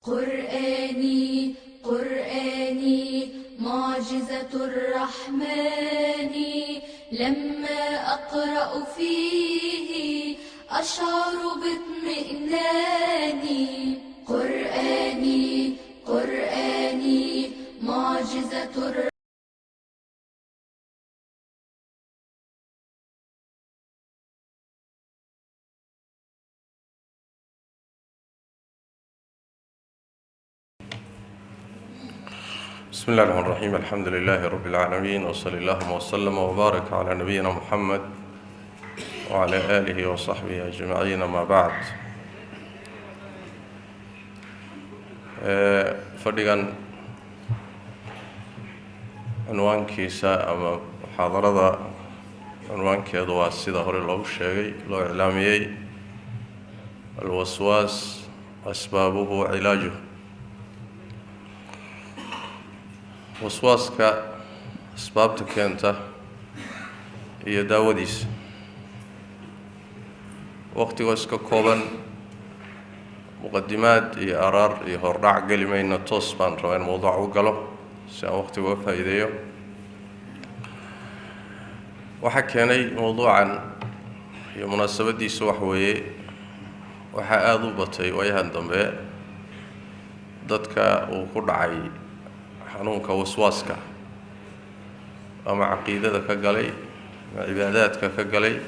قرآني قرآني معجزة الرحمن لما أقرأ فيه أشعر باطمئنان قرآني قرآني معجزة الرحمن. بسم الله الرحمن الرحيم. الحمد لله رب العالمين، وصلى الله وسلم وبارك على نبينا محمد وعلى آله وصحبه أجمعين. ما بعد، fadhigan cinwaankiisa ama muxaadarada cinwaankeedu waa sida hore loogu sheegay, loo iclaamiyey: alwaswaas asbaabuhu cilaajuh. waswaaska asbaabta keenta iyo daawadiisa. waqtigoo iska kooban, muqadimaad iyo araar iyo hordhac geli mayna, toos baan rabaa in mowduuca u galo si aan waqtiga uga faa'iideeyo. waxaa keenay mowduucan iyo munaasabadiisa wax weeye, waxaa aada u batay waayahan dambe dadka uu ku dhacay xanuunka waswaaska, ama caqiidada ka galay, ama cibaadaadka ka galay,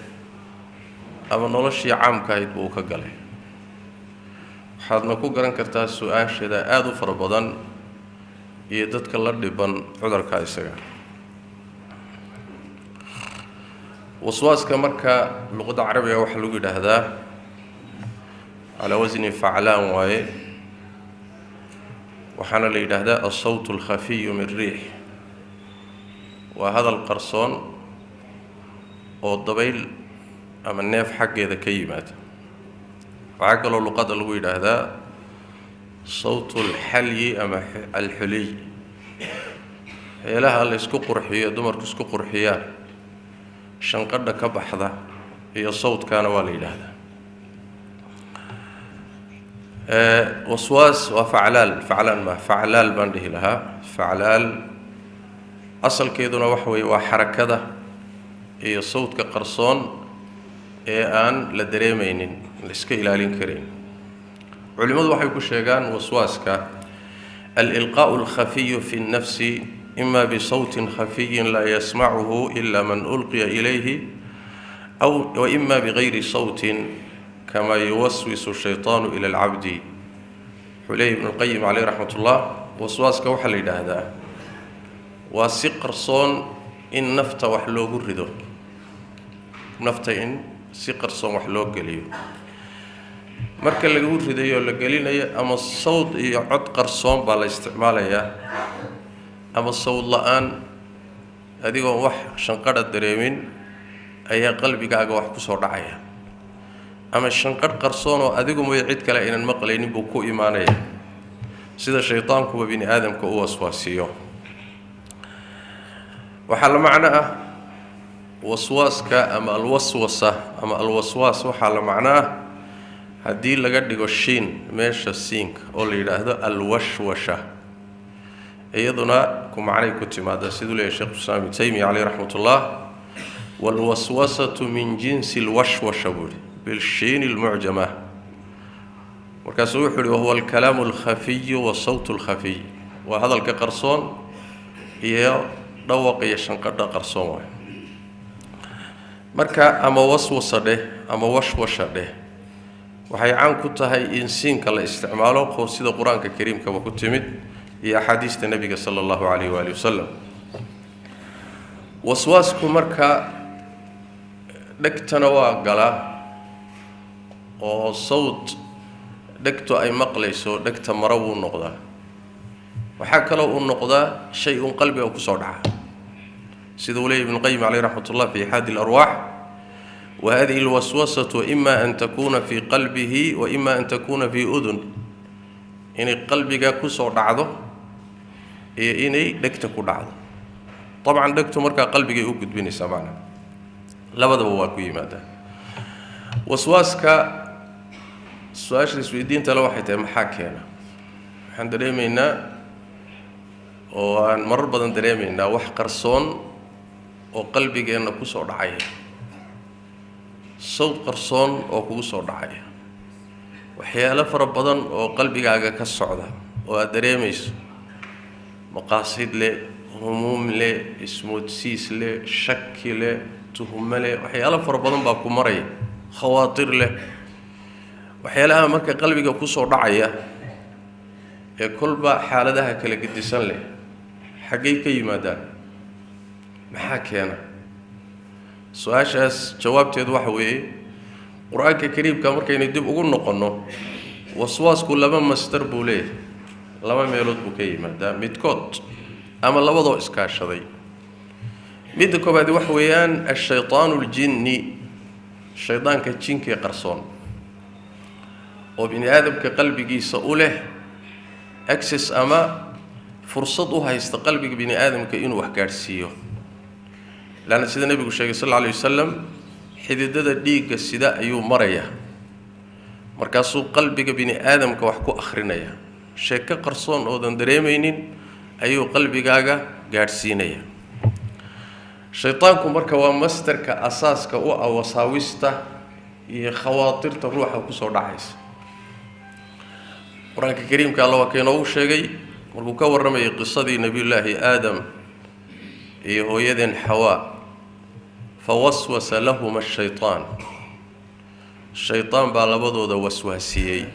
ama noloshii caamka ahayd buu ka galay. waxaadna ku garan kartaa su-aasheeda aada u fara badan iyo dadka la dhiban cudurka isaga. waswaaska marka luqadda carabiga waxaa lagu yidhaahdaa calaa wasni faclaan waaye, waxaana la yidhaahdaa alsawt alkhafiyu min riix. waa hadal qarsoon oo dabayl ama neef xaggeeda ka yimaada. waxaa kaloo luqadda lagu yidhaahdaa sawt alxalyi ama alxuliy. heelaha la isku qurxiyo, dumarku isku qurxiyaan, shanqadha ka baxda iyo sawtkaana waa la yidhaahdaa. waswaas waa faclaan ma faclaal baan dhihi lahaa. faclaal asalkeeduna waxa weeye waa xarakada iyo sawdka qarsoon ee aan la dareemaynin, la iska ilaalin karayn. culimmadu waxay ku sheegaan waswaaska alilqaa'u alkhafiyu fi nnafsi ima bisawtin khafiyin laa yasmacuhu ila man ulqiya ilayhi wa ima bigayri sawtin kama yuwaswisu shayطaanu ila alcabdi. wuxuu leeyahy ibnu lqayim caleyh raxmat ullah, waswaaska waxaa la yidhaahdaa waa si qarsoon in nafta wax loogu rido, nafta in si qarsoon wax loo geliyo. marka lagu ridayo la gelinayo, ama sawd iyo cod qarsoon baa la isticmaalayaa, ama sawd la-aan adigoo wax shanqadha dareemin ayaa qalbigaaga wax ku soo dhacaya, ama shanqadh qarsoon oo adigu mooya cid kale aynan maqlaynin buu ku imaanaya, sida shaydaankuba bini aadamka u waswaasiyo. waxaa la macno ah waswaaska ama alwaswasa ama alwaswaas, waxaa la macno ah haddii laga dhigo shiin meesha siinka oo la yidhaahdo alwashwasha, iyaduna ku macnay ku timaada siduu leeyahy sheekh islaam ibnu taymiya caleyh raxmat ullah: walwaswasatu min jinsi alwashwasha buuhi bilshiin almucjama. markaasuu wuxuu uhi wahuwa alkalaamu alkhafiyu wasawt alkhafiy. waa hadalka qarsoon iyo dhawaqa iyo shanqadha qarsoon waay. marka ama waswasa dheh ama washwasha dheh, waxay caan ku tahay in siinka la isticmaalo sida qur-aanka kariimkaba ku timid iyo axaadiista nebiga sala allahu calayh waali wasalam. waswaasku marka dhegtana waa galaa oo sawd dhegtu ay maqlayso, dhegta mara wuu noqdaa. waxaa kaloo uu noqdaa shay un qalbiga ku soo dhaca, sida uu leeyay ibnu qayim caleyh raxmat ullah fi ixaadi alarwaax: wahadihi alwaswasatu ima an takuna fi qalbihi wa ima an takuna fi udun. inay qalbiga ku soo dhacdo iyo inay dhegta ku dhacdo. dabcan dhegtu markaa qalbigay u gudbinaysaa macna, labadaba waa ku yimaadaan. waswaaska su-aasha isweydiinta le waxay tahay maxaa keena. waxaan dareemaynaa oo aan marar badan dareemaynaa wax qarsoon oo qalbigeenna ku soo dhacaya, sawd qarsoon oo kugu soo dhacaya, waxyaalo fara badan oo qalbigaaga ka socda oo aad dareemayso, maqaasid leh, humuum leh, ismoodsiis leh, shaki leh, tuhumo leh, waxyaalo fara badan baa ku maraya, khawaatir leh. waxyaalaha marka qalbiga ku soo dhacaya ee kolba xaaladaha kala gedisan leh xaggay ka yimaadaan, maxaa keena? su-aashaas jawaabteedu waxa weeye qur-aanka kariimka markaynu dib ugu noqonno, waswaasku laba masdar buu leeyahay, laba meelood buu ka yimaadaa midkood ama labadoo iskaashaday. midda koobaad waxa weeyaan ashaytaanu aljinni, shaydaanka jinka ee qarsoon oo bini aadamka qalbigiisa u leh access ama fursad u haysta qalbiga bini aadamka inuu wax gaadhsiiyo. laana sida nebigu sheegay sal alla alay wasalam, xididada dhiigga sida ayuu marayaa, markaasuu qalbiga bini aadamka wax ku akhrinaya, sheeko qarsoon oodan dareemaynin ayuu qalbigaaga gaadhsiinaya. shaytaanku marka waa mastarka asaaska u ah wasaawista iyo khawaatirta ruuxa ku soo dhacaysa. qur-aanka kariimka alla waa kainoogu sheegay markuu ka warramayay qisadii nebiyullaahi aadam iyo hooyadeen xawaa, fawaswasa lahuma ashaytaan, shaytaan baa labadooda waswaasiyey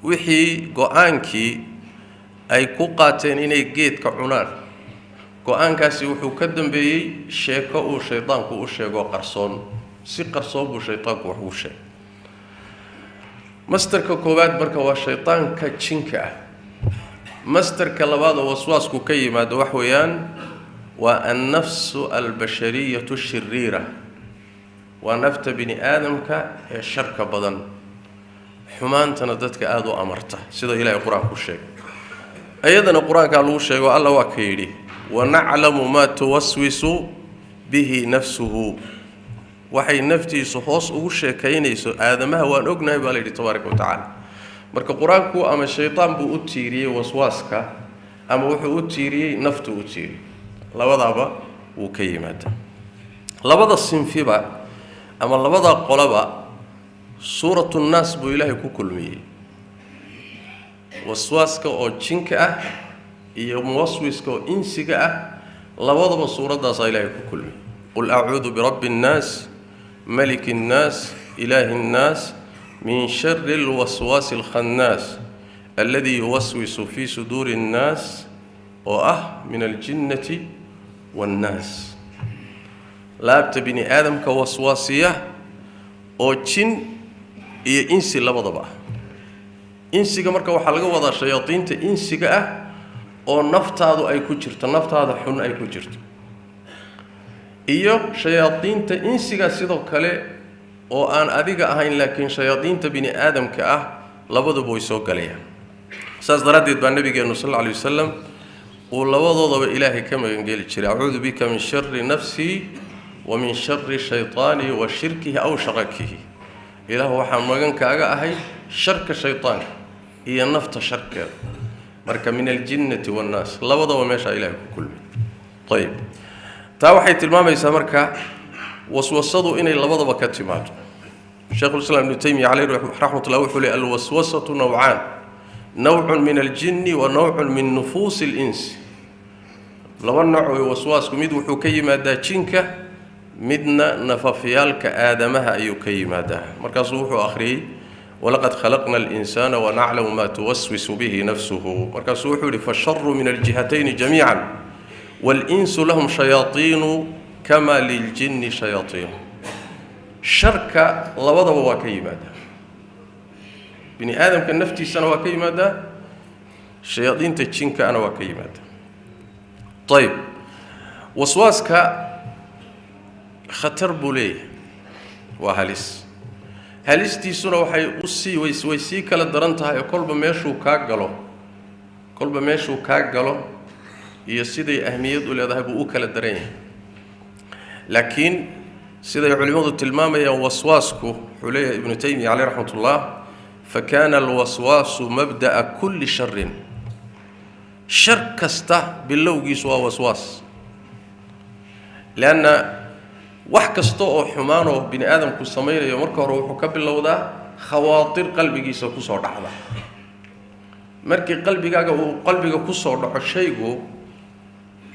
wixii go-aankii ay ku qaateen inay geedka cunaan. go-aankaasi wuxuu ka dambeeyey sheeko uu shaydaanku u sheego qarsoon, si qarsoon buu shaydaanku wax ugu sheegay. mastarka koowaad marka waa shaydaanka jinka ah. mastarka labaad oo waswaasku ka yimaado wax weeyaan waa annafsu albashariyatu shiriira, waa nafta bini aadamka ee sharka badan, xumaantana dadka aada u amarta, sida ilaahay qur-aanku sheegay. ayadana qur-aankaa lagu sheego alla waa ka yidhi wanaclamu maa tuwaswisu bihi nafsuhu, waxay naftiisu hoos ugu sheekaynayso aadamaha waan ognahay baa la yidhi tabaaraka wa tacaala. marka qur-aanku ama shaydaan buu u tiiriyey waswaaska ama wuxuu u tiiriyey naftu u tiiriyey, labadaaba wuu ka yimaadaa. labada sinfiba ama labada qolaba suuratu nnaas buu ilaahay ku kulmiyey, waswaaska oo jinka ah iyo muwaswiska oo insiga ah, labadaba suuraddaasaa ilaahay ku kulmiyey. qul acuudu birabbi nnaas maliki nnaas ilaahi nnaas min shari alwaswaasi alkhannaas alladii yuwaswisu fii suduuri nnaas, oo ah min aljinnati waannaas. laabta bini aadamka waswaasiya oo jin iyo insi labadaba ah. insiga marka waxaa laga wadaa shayaadiinta insiga ah oo naftaadu ay ku jirto, naftaada xun ay ku jirto, iyo shayaadiinta insiga sidoo kale oo aan adiga ahayn laakiin shayaadiinta bini aadamka ah, labaduba way soo galayaan. saas daraaddeed baa nabigeenu sal alla alay wasalam uu labadoodaba ilaahay ka magangeli jiray, acuudu bika min shari nafsii wa min shari shaytaani wa shirkihi aw sharakihi. ilaahu waxaan magan kaaga ahay sharka shaytaanka iyo nafta sharkeeda. marka min aljinnati waannaas, labadaba meeshaa ilaahay ku kulmay. ayib, taa waxay tilmaamaysaa marka waswasadu inay labadaba ka timaado. sheekhulislaam ibnu taymiya caleyh raxmatullah wuxuu leey alwaswasatu nawcaan, nawcun min aljinni wa nawcun min nufuusi linsi. laba nooc way waswaasku, mid wuxuu ka yimaadaa jinka, midna nafafyaalka aadamaha ayuu ka yimaadaa. markaasuu wuxuu akhriyey walaqad khalaqna alinsaana wanaclamu maa tuwaswisu bihi nafsuhu. markaasuu wuxuu yihi fasharu min aljihatayni jamiican walinsu lahum shayaaiinu kama liljinni shayaaiin. sharka labadaba waa ka yimaadaa, bini aadamka naftiisana waa ka yimaadaa, shayaadiinta jinkaana waa ka yimaadaa. ayib, waswaaska khatar buu leeyahay, waa halis. halistiisuna way sii kala daran tahay oo kolba meeshuu kaa galo iyo siday ahmiyad u leedahay buu u kala daran yahay. laakiin siday culimmadu tilmaamayaan waswaasku, wuxuu leeyahay ibnu taymiya caleyh raxmatullah, فكان الوسواس مبدأ كل شر شر كسته باللوغيس ووسواس لأن wax kasta oo xumaan oo bini aadamku sameeyo marka hore wuxuu ka bilowdaa khawaatir qalbigiisa ku soo dhacda markii qalbiga ku soo dhaco shaygu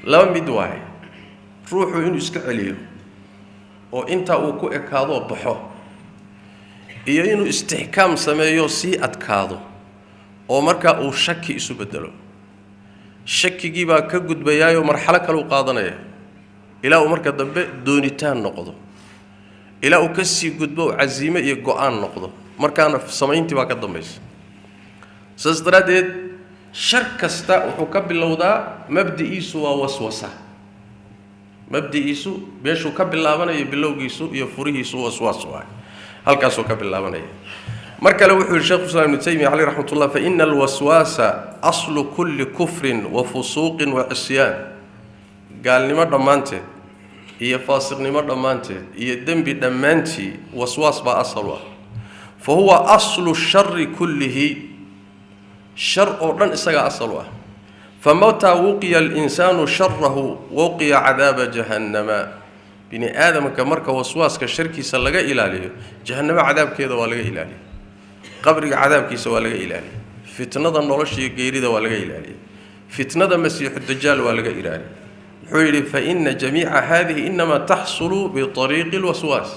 laba mid waay ruuxu inuu iska celiyo oo inta uu ku ekaado baxo iyo inuu istihkaam sameeyo si adkaado oo marka uu shaki isu bedelo shakigii baa ka gudbayaayo marxalo kale u qaadanaya ilaa uu marka dambe doonitaan noqdo ilaa uu ka sii gudbo caziime iyo go'aan noqdo markaana samayntii baa ka dambaysa saasdaradeed shar kasta wuxuu ka bilowdaa mabdiiisu waa waswasa mabdiiisu beeshuu ka bilaabanayo bilowgiisu iyo furihiisu waswaas waay halkaasuu ka bilaabanaya marka le wuxuu sheekhu islaam ibn taymiya alayhi rahmatullah fa inna alwaswasa aslu kulli kufrin wa fusuqin wa isyan gaalnimo dhamaanteed iyo faasiqnimo dhamaanteed iyo dambi dhamaantii waswaas baa asal ah fa huwa aslu sharri kullihi shar oo dhan isaga asal ah famata wuqiya al-insanu sharrahu wuqiya adaba jahannama bini aadamka marka waswaaska sharkiisa laga ilaaliyo jahannama cadaabkeeda waa laga ilaaliyo qabriga cadaabkiisa waa laga ilaaliyo fitnada nolosha iyo geerida waa laga ilaaliyo fitnada masiixu dajaal waa laga ilaaliyo حيري فإن جميع هذه إنما تحصل بطريق الوسواس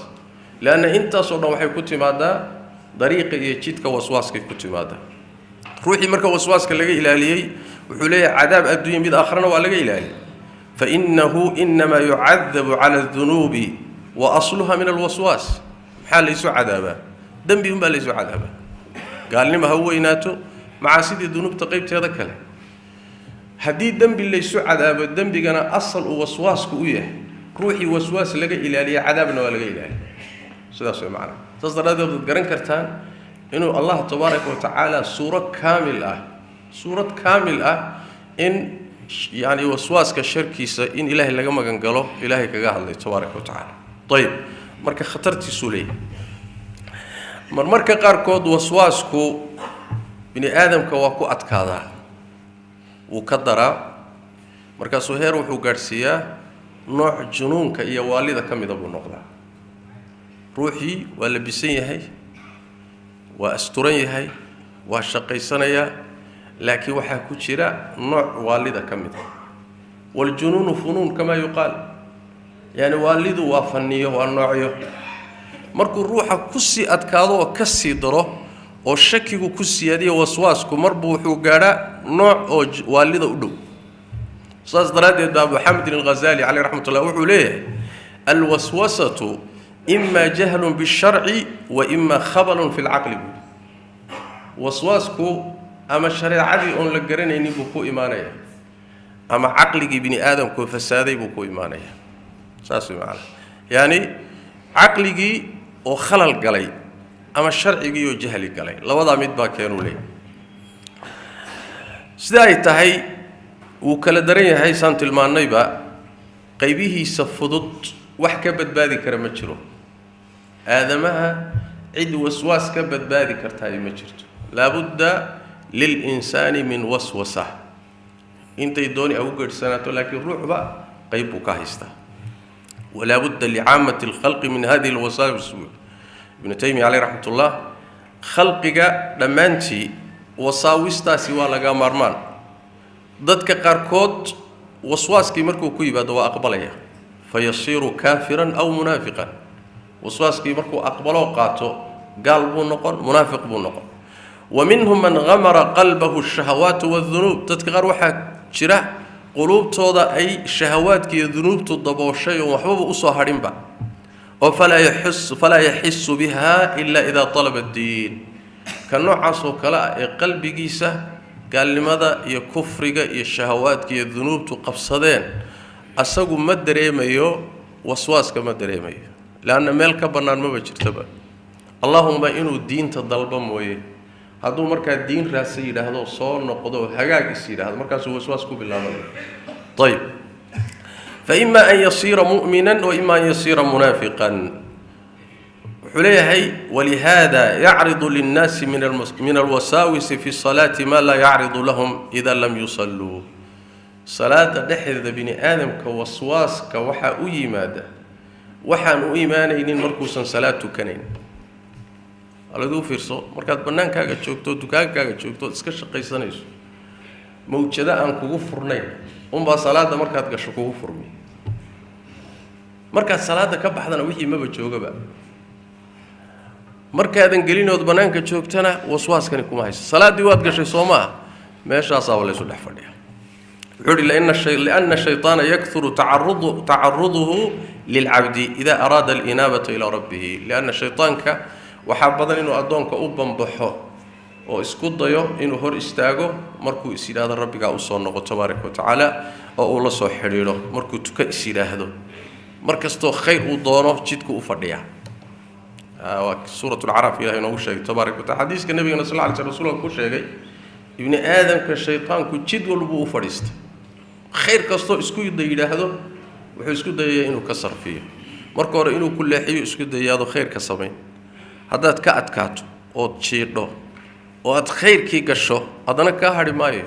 لأن أنت صرنا وحي كنت ماذا طريق يجيتك وسواسك كنت ماذا روحي مركا وسواسك لقى إلهي وحولي عذاب الدنيا بيد آخرنا ولقى إلهي فإنه إنما يعذب على الذنوب وأصلها من الوسواس حال ليسوا عذابا ذنبهم بل ليسوا عذابا قال لما هو يناتو مع سيد الذنوب تقيبت هذا كلام haddii dambi la isu cadaabo dambigana asal uu waswaasku u yahay ruuxii waswaas laga ilaaliyo cadaabna waa laga ilaaliyo sidaas way macna taas daradeed garan kartaan inuu Allah tabaaraka wa taala suurad kaamil ah in yani waswaaska sharkiisa in ilaahay laga magan galo ilaahay kaga hadlay tabaaraka wa taala tayib marka khatartiisu leeyahay marka qaarkood waswaasku bini aadamka waa ku adkaadaa وكدرا مركزو هير وحو غارسيا نوع جنونك iyo waalida kamida buu noqdaa ruuxi wala bisan yahay waa asturan yahay waa shaqaysanaya laakiin waxa ku jira nooc waalida kamida wal junun funun kama yuqal yani waalidu waa faniyo waa noocyo markuu ruuxa ku sii adkaado oo ka sii daro oo shakigu ku siyaadiyo waswaasku marba wuxuu gaadhaa nooc oo waalida u dhow saas daradeed Abu Hamid al-Ghazali alayhi rahmatullah wuxuu leeyahay alwaswasatu imma jahlun bish-shar'i wa imma khabalun fil 'aqli waswasku ama shariicadii on la garanaynin buu ku iimaanaya ama aqligi bini aadamku fasaaday buu ku iimaanaya saas macna yani aqligi oo khalal galay ama sharciga iyo jahli galay labada mid baa keenuu leeyahay sida ay tahay uu kala daran yahay san tilmaanayba qaybihiisa fudud wax ka badbaadi kara ma jiro aadamaha cid waswaas ka badbaadi kartaa ma jirto la budda lil insani min waswasa intay dooni aw geersanato laakiin ruuxba qayb uu ka haysta wala budda li 'ammati al-khalq min hadhihi al-wasawis ابن تيمية عليه رحمة الله خلقك دمانتي وصاوستاسي ولا مارمان ضدك قاركود وسواسكي مركو كويبا دوا أقبليا فيصير كافرا أو منافقا وسواسكي مركو أقبلوا قاتو قال بونقر منافق بونقر ومنهم من غمر قلبه الشهوات والذنوب تذكر واحد شراء قلوب توضع أي شهوات كي ذنوب تضبوا الشيء وحبوب أصهرين با فلا يحس بها إلا إذا طلب الدين كنوع عصو كلا قلبي جيسة قال لماذا يكفرق الشهوات كي الذنوب تقفصدين أساقو مدري ميو وسواس كمدري ميو لأن مالك بنان ما بجرتبه اللهم إنو الدين تضلب مويه هذا مركز الدين راسي هذا صار نقضه حقاق يصير هذا مركز وسواس بالله طيب فإما أن يصير مؤمنا وإما أن يصير منافقا وحليه ولهذا يعرض للناس من الوساوس في الصلاة ما لا يعرض لهم إذا لم يصلوا صلاة دحر بني آدم كوسواس كوحا ماذا وحا إيمانين مركوسا صلاة كنين على ذو فرصة مركات بنان كاغا جوجتو دكان كاغا جوجتو اسكا شقيسانيس موجدا ان كوغو فرنين با صلاة مركات غشو كوغو فرمي marka salaada ka baxdana wixii ma joogaba markaadan gelinood banaanka joogtana waswaaskani kuma hayso salaadii waad gashay Soomaa meeshaas aa wala isu dhex fadhiya wuxuu لأن الشيطان يكثر تعرضه للعبد إذا أراد الإنابة إلى ربه لأن الشيطان وحابضا إنه أدونك أبن بحو وإسكود ضيو إنه هور استاغو مركو إسيلا هذا ربك أصنعه تبارك وتعالى أو الله صحيح له مركو تكا إسيلا هذا مركزتو خير ودونه جدكو أفرديا سورة العرف إلهي نقول شيء تبارك وتعالى حديث النبي صلى الله عليه وسلم كل شيء ابن آدم كالشيطان كجد والبو فرست خير كستو اسكو يدي هذا وحو اسكو دي إنه كسر فيه مركو إنه كل حي اسكو دي هذا خير كسبين هذا كأتكاتو أو تشيرو أو خير كي قشو هذا كهاري ماي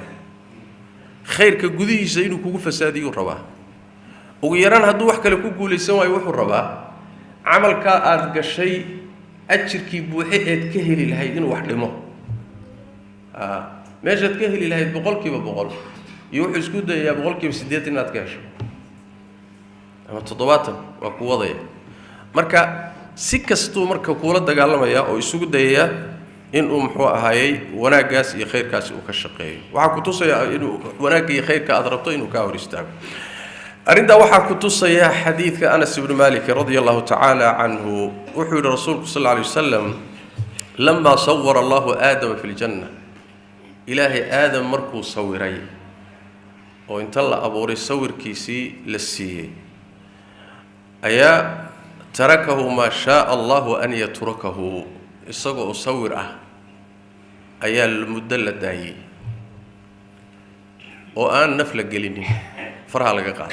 خير كجودي يسينو كوجو فسادي والربا ويران هذا وح كله كوجو لسوا يوحو الربا عمل كأد قشي أشر كي بوحيد كهلي لهيدين وحدمه ما جت كهلي لهيد بقول كي بقول يوحو اسكود يا بقول كي بسديت النات كاش أما تضباطهم وقوضي مركا سكستو مركا كولا دقالمايا أو يسوق دايا إنه محو هاي وناقاس يخير كاس وكشقي وحا كتوصيا إنه وناقي خير كأضربته إنه كاوريستاك أريد وحا كتوصيا حديث أنس بن مالك رضي الله تعالى عنه وحي الرسول صلى الله عليه وسلم لما صور الله آدم في الجنة إلهي آدم مركو صوري وإن طلع أبوري صور كيسي للسي أيا تركه ما شاء الله أن يتركه إصغى أصور أيا المدلة داي وأن نفل قليني فرها لك قال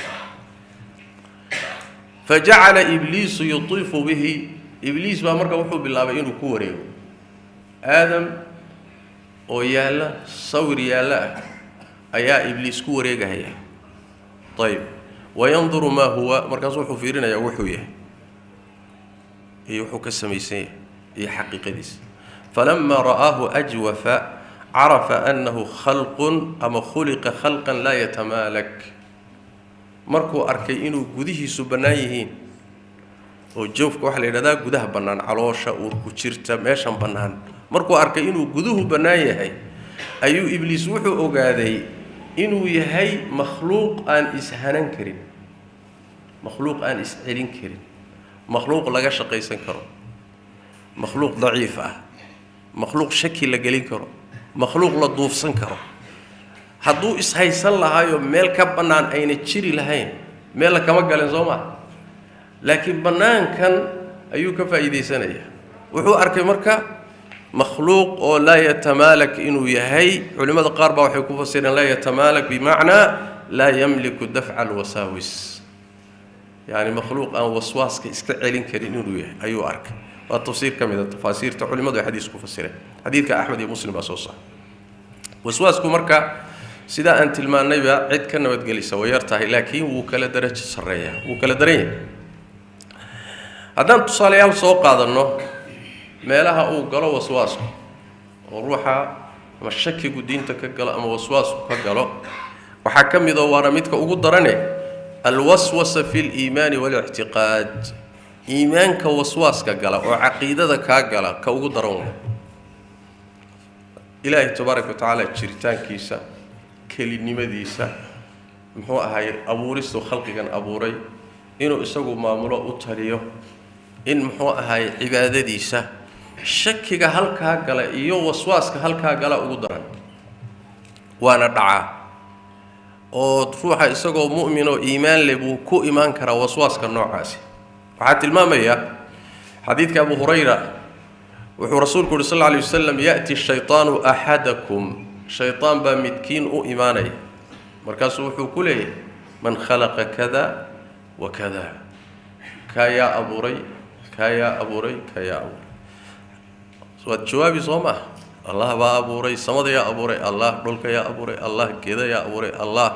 فجعل إبليس يطيف به إبليس بأمرك وحو بالله بإنه كوريو آدم ويالا صور يالا أيا إبليس كوريو هي طيب وينظر ما هو مركز وحو فيرنا يا وحويه يوحو كسميسيه هي حقيقة ديس فلما رآه أجوف عرف أنه خلق أما خلق خلقا لا يتمالك مركو أركي إنو قده سبنايهين وجوفك وحل إلى ذا قده بنان علوشة وكتشرتا ميشان بنان مركو أركي إنو قده بنايهي أيو إبليس وحو أقاذي إنو يهي مخلوق آن إسهانان كريم مخلوق آن إسهالين كريم مخلوق لغا شقيسان كرو مخلوق ضعيف مخلوق شكي لقلين كرو مخلوق لضوفسان كرو هدو إسهايسان لهايو ميل كبنان أين تشيري لهاين ميل كما قالين زوما لكن بنان كان أيو كفايدي سنية وحو أركي مركا مخلوق أو لا يتمالك إنو يهي علماء القاربة وحيكو فسيرين لا يتمالك بمعنى لا يملك دفع الوساوس يعني مخلوق أو وسواس كإسكعيلين كريم إنو يهي أيو أرك والتفسير كم إذا التفاسير تعلماء وحديثكو فسيرين حديث كأحمد مسلم أسوسا وسواسكو مركا سيدا أنت المان نيبا عد كنا وتقليسا ويرتاهي لكن وكلا درجة سرية وكلا درين هذا تصالي على سوق هذا إنه meelaha uu galo waswaasku oo ruuxa ama shaki gudiinta ka galo ama waswaasku ka galo waxa kamid oo waana midka ugu darane alwaswasa fil iimaan wal i'tiqad iimaanka waswaaska gala oo aqeedada ka gala ka ugu daran ilaahi tabaaraka wa taala jiritaankiisa kelinimadiisa muxuu ahay abuuristu khalqigan abuuray inuu isagu maamulo u taliyo in muxuu ahay cibaadadiisa shakiga halka gala iyo waswaaska halka gala ugu daran waana dhaca oo ruuxa isagoo mu'min oo iimaan leh buu ku iimaan kara waswaaska noocaasi waxa tilmaamaya xadiidka Abu Hurayra wuxuu rasuulku sallallahu alayhi wasallam yaati ash-shaytaanu ahadakum shaytaan ba midkiin u iimaanay markaas wuxuu ku leeyahay man khalaqa kada wa kada kaya aburay كايا أبوري كايا أبوري سواد جوابي صومه الله با أبوري سمد يا أبوري الله دولك يا أبوري الله كذا يا أبوري الله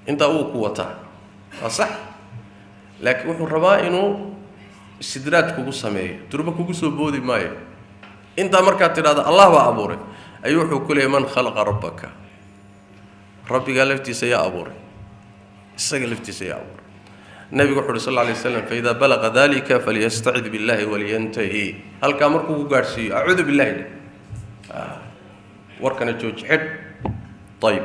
أنت أو قوته صح لكن وحنا ربا إنه استدراج كوكو سمية تربى كوكو سبودي ماي أنت مركات هذا الله با أبوري أيوه كل من خلق ربك ربي قال لفتي سيا أبوري السجل لفتي سيا أبوري النبي صلى الله عليه وسلم فإذا بلغ ذلك فليستعذ بالله ولينتهي هل كامركو قارسي أعوذ بالله وركنا جوج حد طيب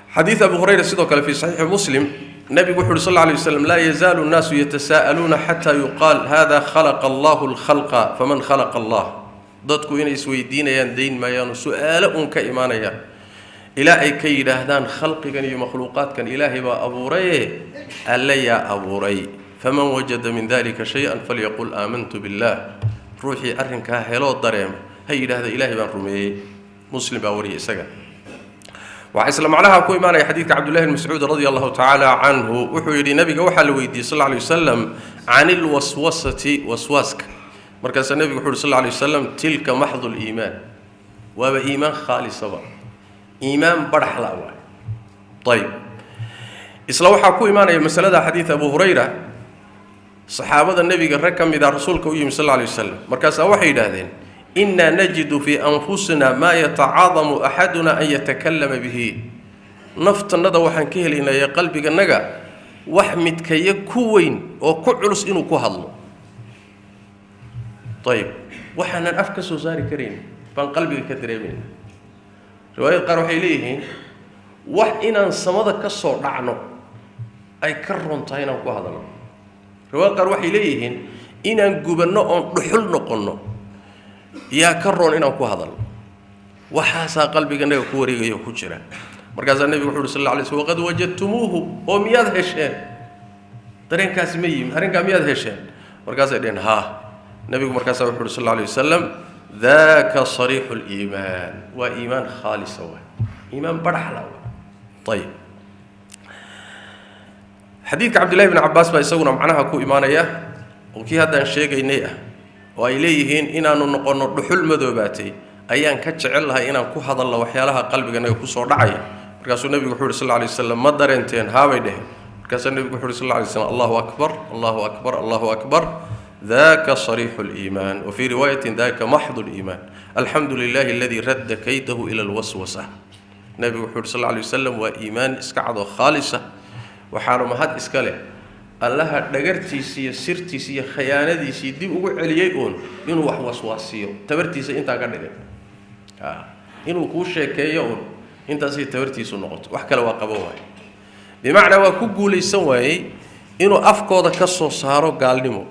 حديث أبو هريرة صدق في صحيح مسلم النبي صلى الله عليه وسلم لا يزال الناس يتساءلون حتى يقال هذا خلق الله الخلق فمن خلق الله ضدكو إن يسوي دين يندين ما ينو سؤال كإيمان يا إلهي كي يدهدان خلق كان مخلوقات كان إلهي بأبوري ألا يا أبوري فمن وجد من ذلك شيئا فليقول آمنت بالله روحي أرنك هيلو الضريم هي هذا إلهي بن رمي مسلم بأوري سجى وحسلم عليها كوي معنى حديث عبد الله بن مسعود رضي الله تعالى عنه وحي النبي وحل ويدي صلى الله عليه وسلم عن الوسوسة وسواسك مركز النبي صلى الله عليه وسلم تلك محض الإيمان وبإيمان خالص بقى إيمان برح الأول طيب إسلام حكوا إيمان مسألة حديث أبو هريرة صحابة النبي الركم إذا رسولك ويم صلى الله عليه وسلم مركز وحي هذين إنا نجد في أنفسنا ما يتعاظم أحدنا أن يتكلم به نفط الندى وحنكيه لنا يا قلبك النجا وحمد كي يكوين وكعلس إنه كهضل طيب وحنا أفكس وزاري كريم فان قلبك كتريمين رواية قالوا إليه وإن صمد كسر نعنو أي كرون تاينا وكهذا رواية قالوا إليه إن جبنا نحل نقلنا يا كرون إن وكهذا وحاسا قلبي جنة كوري يكوشرا مركز النبي صلى الله عليه وسلم وقد وجدتموه ومياد هشين ترين كاسمي هرين كمياد هشين مركز الدين ها النبي مركز صلى الله عليه وسلم ذاك صريح الإيمان وإيمان خالص هو إيمان برحلة طيب حديث عبد الله بن عباس بيسوون معناها كو إيمانية وكي هذا الشيء إنيه وإليهن إن نقول دحول مذوباتي أيان كتشعل لها إن كو هذا الله وحيالها قلبك إنه كسر دعي ركاس النبي صلى الله عليه وسلم ما درنتين هاويده ركاس النبي صلى الله عليه وسلم الله أكبر الله أكبر الله أكبر ذاك صريح الإيمان وفي رواية ذاك محض الإيمان الحمد لله الذي رد كيده إلى الوسوسة النبي صلى الله عليه وسلم وإيمان إسكعد خالصة وحارمهات إسكاله الله دغرتيسي سرتيسي خيانتيسي دي ugu celiyay inuu wax waswaasiyo tabartiisa inta ka dhigay inuu ku sheekeeyo intaas ay tabartiisu noqoto wax kale waa qabo waay bimaana waa ku guuleysan waayay inuu afkooda ka soo saaro gaalnimo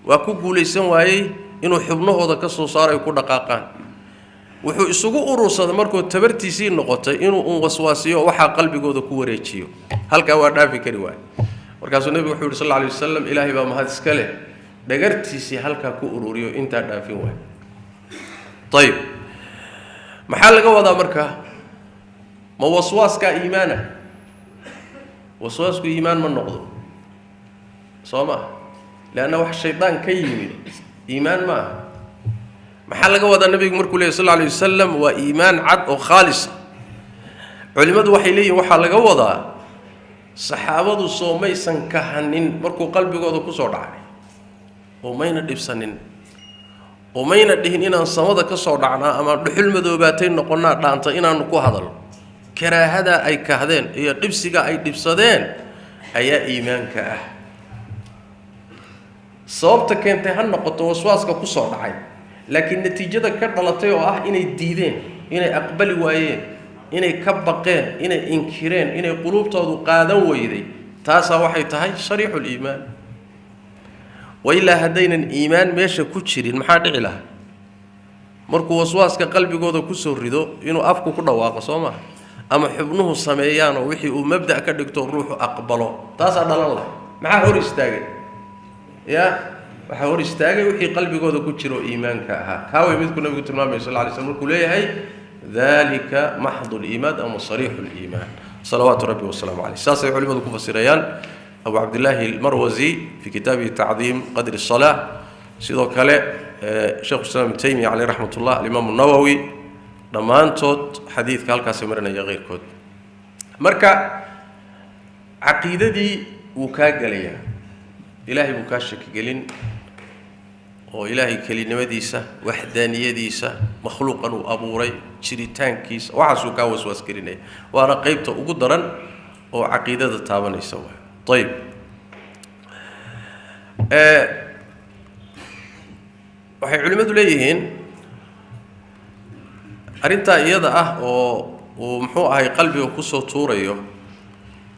waa ku guuleysan waayay inuu xubnahooda ka soo saaro ay ku dhaqaaqaan wuxuu isugu urursaday markuu tabartiisii noqotay inuu waswaasiyo waxa qalbigooda ku wareejiyo halka waa dhaafi kari waay markaasuu nabigu wuxuu sallallahu alayhi wasallam ilaahi baa mahad iska leh dhagartiisii halka ku ururiyo inta dhaafin waay طيب maxaa laga wadaa marka ma waswaaska iimaana waswaasku iimaan ma noqdo sooma laana wax shaydaan ka yimid iimaan ma maxaa laga wadaa nabigu markuu leeyahay sallallahu alayhi wasallam waa iimaan cad oo khaalis culimadu waxay leeyihiin waxa laga wadaa saxaabadu soomaysan ka hanin markuu qalbigooda ku soo dhacay oo mayna dhibsanin oo mayna dhihin inaan samada ka soo dhacnaa ama dhuxul madoobaatay noqonaa dhaanta inaan ku hadalo karaahada ay kahdeen iyo dhibsiga ay dhibsadeen ayaa iimaanka ah sababta keentay han noqoto waswaaska ku soo dhacay laakiin natiijada ka dhalatay oo ah inay diideen inay aqbali waayeen inay ka baqeen inay inkireen inay qulubtoodu qaadan weyday taasa waxay tahay shariixul iimaan وإلا هدينا الإيمان ماشى كتشرين محاد علا مركو وسواس كقلبي جوده كسر ردو إنه أفكو كله واقع صوما أما حبنه السميان ووحي ومبدأ كدكتور روح أقبله تاسع الله معه هو يستاجي يا هو يستاجي وحي قلبي جوده كتشرو إيمان كهاوي مثل النبي صلى الله عليه وسلم كليه هي ذلك محض الإيمان أو صريح الإيمان صلوات ربي والسلام عليه ساسي علماء كفسريان أبو عبد الله المروزي في كتابه تعظيم قدر الصلاة سيدو كله شيخ الإسلام ابن تيمية عليه رحمة الله الإمام النووي ضمان توت حديث كالكاس مرنا يغير كود مركا عقيدة دي وكاجلية إلهي بكاشك جلين وإلهي كلمة ديسة وحدانية ديسة مخلوقا وأبوري شريتان كيس وعسو كاوس واسكريني وأنا قيبته وقدرا وعقيدة تابن يسوى طيب waxay culimadu leeyihiin arinta iyada ah oo muxuu ahay qalbiga ku soo tuurayo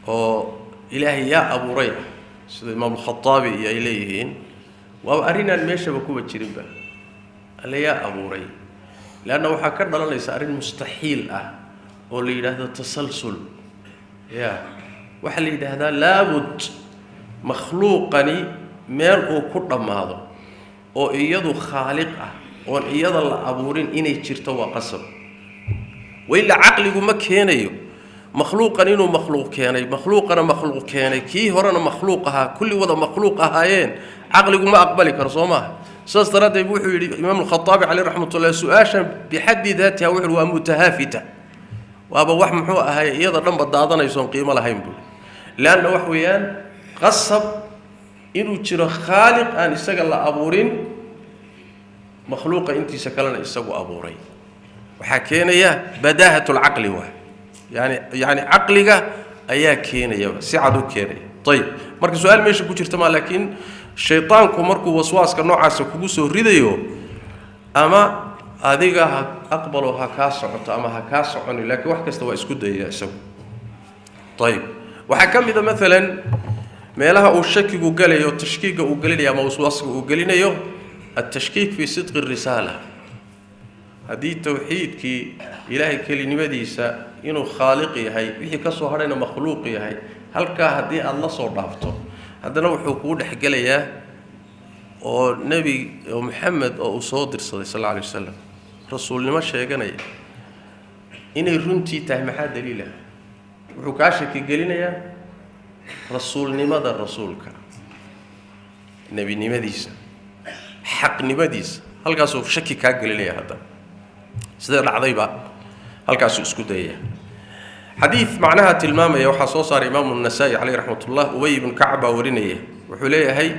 oo ilaahay yaa abuuray sida imaam al-Khattabi ay leeyihiin waa arinaan meeshaba kuba jirinba alla yaa abuuray laana waxa ka dhalanaysa arin mustaxiil ah oo la yiraahdo tasalsul yaa waxa la yiraahdaa laabud makhluuqani meel uu ku dhamaado oo iyadu khaaliq ah oo iyada la abuurin inay jirto waa qasab wayla aqligu ma keenayo makhluuqan inuu makhluuq keenay makhluuqana makhluuq keenay kii horena makhluuq aha kulli wada makhluuq ahaayeen aqligu ma aqbali karo Soomaa saas daraadeed wuxuu yiri imaam al-Khattabi alayhi rahmatullah su'aashan bihaddi dhatiha wuxuu waa mutahafita waaba wax muxuu ahay iyada dhanba daadanayso qiimo lahayn buu laana wax weeyaan qasab inuu jiro khaaliq aan isaga la abuurin makhluuqa intiisa kalena isagu abuuray waxa keenaya badaahatul aqli wa yani aqliga ayaa keenaya si cad u keenay tayib marka su'aal meesha ku jirta ma laakiin shaytaanku markuu waswaaska noocaas kugu soo ridayo ama adiga aqbalo ha ka socoto ama ha ka socon laakiin wax kasta waa isku dayaya isagu tayib waxa kamida midalan meelaha uu shakigu galayo tashkiiga uu galinayo ama waswaaska uu galinayo التشكيك في صدق الرسالة هذه توحيد كي إلهي كلمة إنه خالقي هاي وحي كسو هرين مخلوقي هاي هل كهدي الله صور دافته هذا نوع حقوق حقلية ونبي محمد أو صادر صلى الله عليه وسلم رسول ما شيء جناي إن رنتي تهم حد دليله وحكاشك قلنا يا رسول لماذا الرسول كان نبي نمديس حق نمديس هل كاسو شكي كاقلية هذا سيدنا العظيبة هل كاسو اسكودية حديث معناها تلمامة يوحى صوصار إمام النسائي عليه رحمة الله أبي بن كعب ورينيه وحليه هي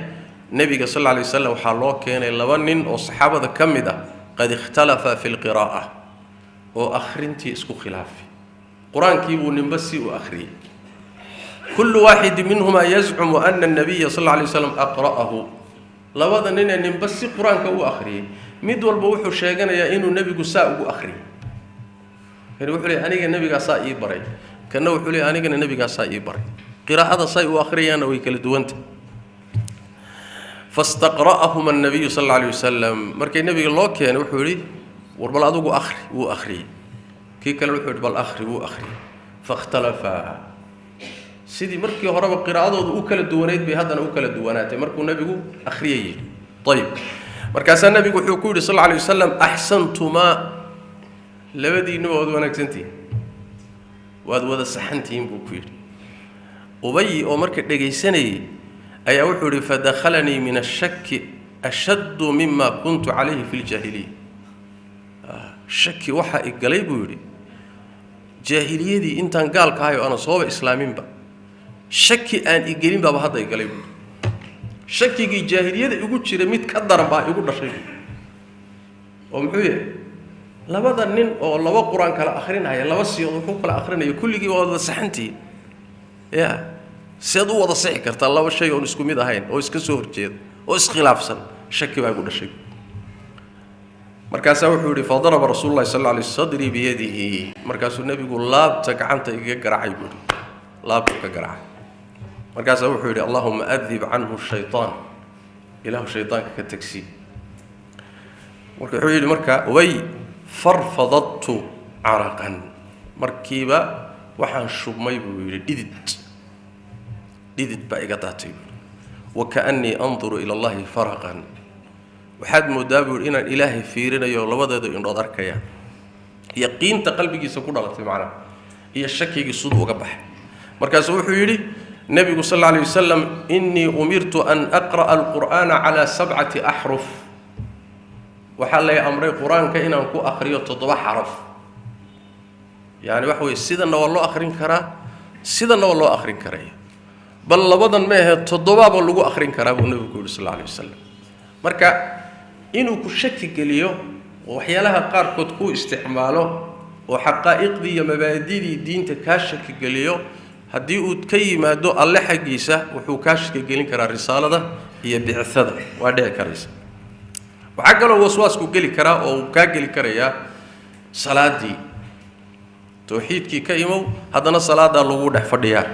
النبي صلى الله عليه وسلم وحالله كان اللبنين والصحابة كمدة قد اختلف في القراءة وأخرنتي اسكو خلافي قرآن كيبو نمبسي وأخري كل واحد منهما يزعم أن النبي صلى الله عليه وسلم أقرأه لابد أن نمبسي قرآن كو أخري مدول بوحو شيغانا يا إنو النبي ساء أخري كان يقول لي أنا النبي ساء يبري كان يقول لي أنا النبي ساء يبري قراءة ساء أخري أنا ويكل دوانت فاستقرأهما النبي صلى الله عليه وسلم مركي النبي الله كان يقول لي وربل أدوغو أخري وأخري كي كان يقول بالأخري وأخري فاختلفا سيدي مركي هرب قراءته وكل الدوانات بهذا وكل الدوانات مركو النبي أخريه طيب مركز النبي يقول صلى الله عليه وسلم أحسنتما لبدي نوع دوانك سنتي وهذا صحنتين بكير أبي ومركز دقيسني أي أوحر فدخلني من الشك أشد مما كنت عليه في الجاهلية الشك وحا إقليب يري جاهلية دي إنتان قال كايو أنا صوب إسلامين بقى شكي أن إجرين بابا هذا يقلب شكي الجاهلية يقول شيء ميت كدر بقى يقول شيء ومحوية لا بدر نين أو الله قرآن كلا آخرين هاي الله وصي وحقوق كلا آخرين هاي كل جي وهذا صحنتي يا سيدو وهذا صحيح كرت الله والشيء ونسكو ميدا هين أو إسكسور جيد أو إسخلاف سن شكي بقى يقول شيء مركز وحوري فضرب رسول الله صلى الله عليه وسلم بيده مركز النبي يقول لا تكعنت يقرع يقول لا تكقرع مركز وحوري اللهم أذب عنه الشيطان إله الشيطان كالتكسير وحوري مركا وي فرفضت عرقا مركيبة وحان شبمي بويري ديدت بأيقاتي وكأني أنظر إلى الله فرقا وحد مدابر إن الإله فيرنا يولبد إن رضارك يا يقين تقلبك سكون الله معنا هي الشك يجي الصدق وقبح مركز وحوري النبي صلى الله عليه وسلم إني أمرت أن أقرأ القرآن على 7 أحرف وحال لي أمري القرآن كإن أنكو أخريه 7 حرف يعني وحوي سيدنا والله أخرين كرا سيدنا والله أخرين كرا بل لبضن ما هي 7 بلغو أخرين كرا النبي صلى الله عليه وسلم مركا إنو كشك قليو وحيالها قاركود كو استعماله وحقائق دي مبادئ دين تكاشك قليو haddii uu ka yimaado alle xaqiisa wuxuu kaashka gelin karaa risaalada iyo bicithada waa dhici karaysa waxa kale oo waswaasku geli karaa oo ka geli karaya salaadii tawxiidkii ka imow haddana salaada lagu dhex fadhiyaa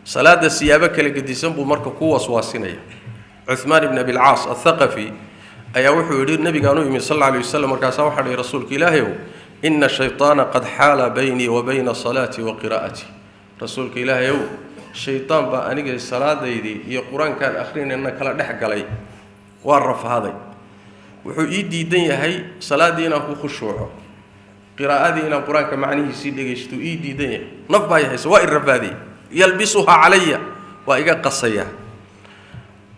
salaada siyaabo kala gedisan buu marka ku waswaasinaya Uthman ibn Abi al-Aas al-Thaqafi ayaa wuxuu yiri nabigaanu yimi sallallahu alayhi wasallam markaas waxa dhigay rasuulka Ilaahay inna shaytaana qad hala bayni wa bayna salati wa qiraa'ati rasuulka Ilaahay shaytaan ba aniga salaadaydii iyo quraankan akhrinayna kala dhex galay waa rafaaday wuxuu ii diidan yahay salaadiina ku khushuuco qiraa'adiina quraanka macnihiisa dhageysto ii diidan yahay naf baa yahay waa irfaadi yalbisuha alayya waa iga qasaya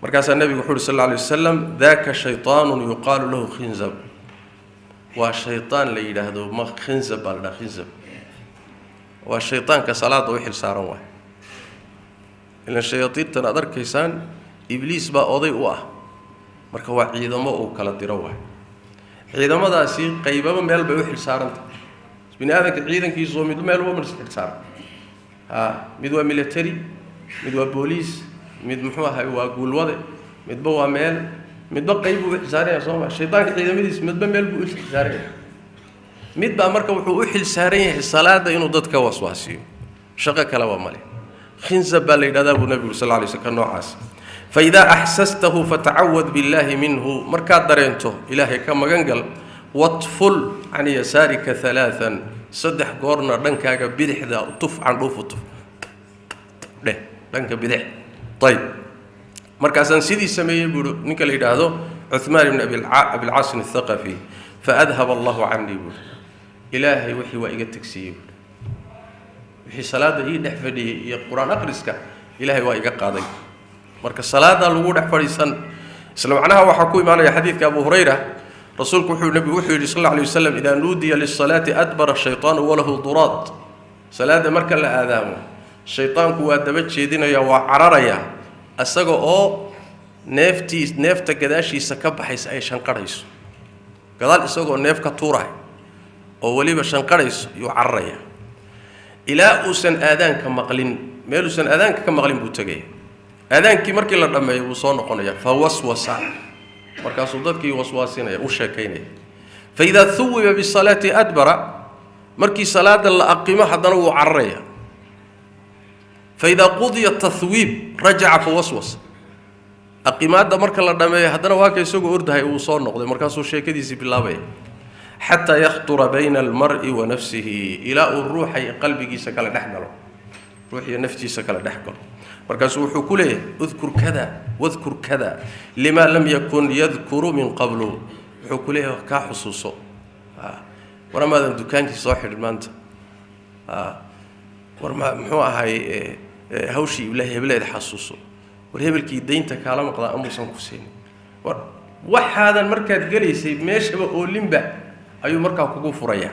markaas nabiga wuxuu sallallahu alayhi wasallam daaka shaytaanun yuqaalu lahu khinzab waa shaytaan la yiraahdo ma khinzab bal khinzab والشيطان كصلاة وحل سارون واحد إن الشياطين تنادر كيسان إبليس با أضيء واه مركوا عيدما أو كلا دروه عيدما داسي قيبا ميل بيوحل سارن بني هذا عيدا كيسو ميدو ميل ومرس حل سارن ميدو ميليتري ميدو بوليس ميد محوا هاي واقول وضع ميدو ميل ميدو قيبو وحل سارن يا صوما الشيطان عيدا ميدس ميدو ميل بيوحل سارن mid baa marka wuxuu u xil saaran yahay salaada inuu dadka waswaasiyo shaqo kale waa male khinzab baa la yiraahdaa buu nabiga sallallahu alayhi wasallam noocaas fa idha ahsastahu fata'awwad billahi minhu marka dareento ilaahay ka magangal watful an yasarika 3 saddex goorna dhankaaga bidixda tuf aan dhuufu tuf dhanka bidix tayib markaasan sidii sameeyay buu ninka la yiraahdo Uthman ibn Abi al-Aas al-Thaqafi فأذهب الله عني بول إلهي وحي وإيجا تكسيب وحي صلاة إيه دحفدي القرآن أقرسك إلهي وإيجا قاضي مرك الصلاة لو دحفدي سن سلم عنها وحكوا معنا حديث أبو هريرة رسولك وحي النبي وحي صلى الله عليه وسلم إذا نودي للصلاة أدبر الشيطان وله ضراد صلاة مرك الآذان الشيطان كوا دبت شيدنا يا وعرريا أسقى أو نفتي كداشي سكب حيس أي شنقريس قال إسقى نفك طورة أو ولي بشنقريس يعرريا إلى أوسن آذان كمقلين ميلوسن آذان كمقلين بوتجي آذان كي مركي لما يوصون قنيا فوسوس مركا صدق كي وسواسين وشاكين فإذا ثوب بالصلاة أدبر مركي صلاة الأقيمة حضر وعريا فإذا قضي التثويب رجع فوسوس أقيمات مركا لما حضر واقع يسوق أردها يوصون نقد مركا سو شيء كذي بالله بيه حتى يخطر بين المرء ونفسه إلى الروح قلبك سكال دحمله روحي نفسي سكال دحمله مركز وحكوله اذكر كذا واذكر كذا لما لم يكن يذكر من قبله حكوله كحصوصه ورما ذا دكانك صاحب المانت ورما محوها هاي هوشي ولا بلاد حصوصه ورهبل كي دينتا كلام قضاء أمو سنكسين وحاذا المركز جليسي ماشي بقولين بقى أيو مركز كوكو فريا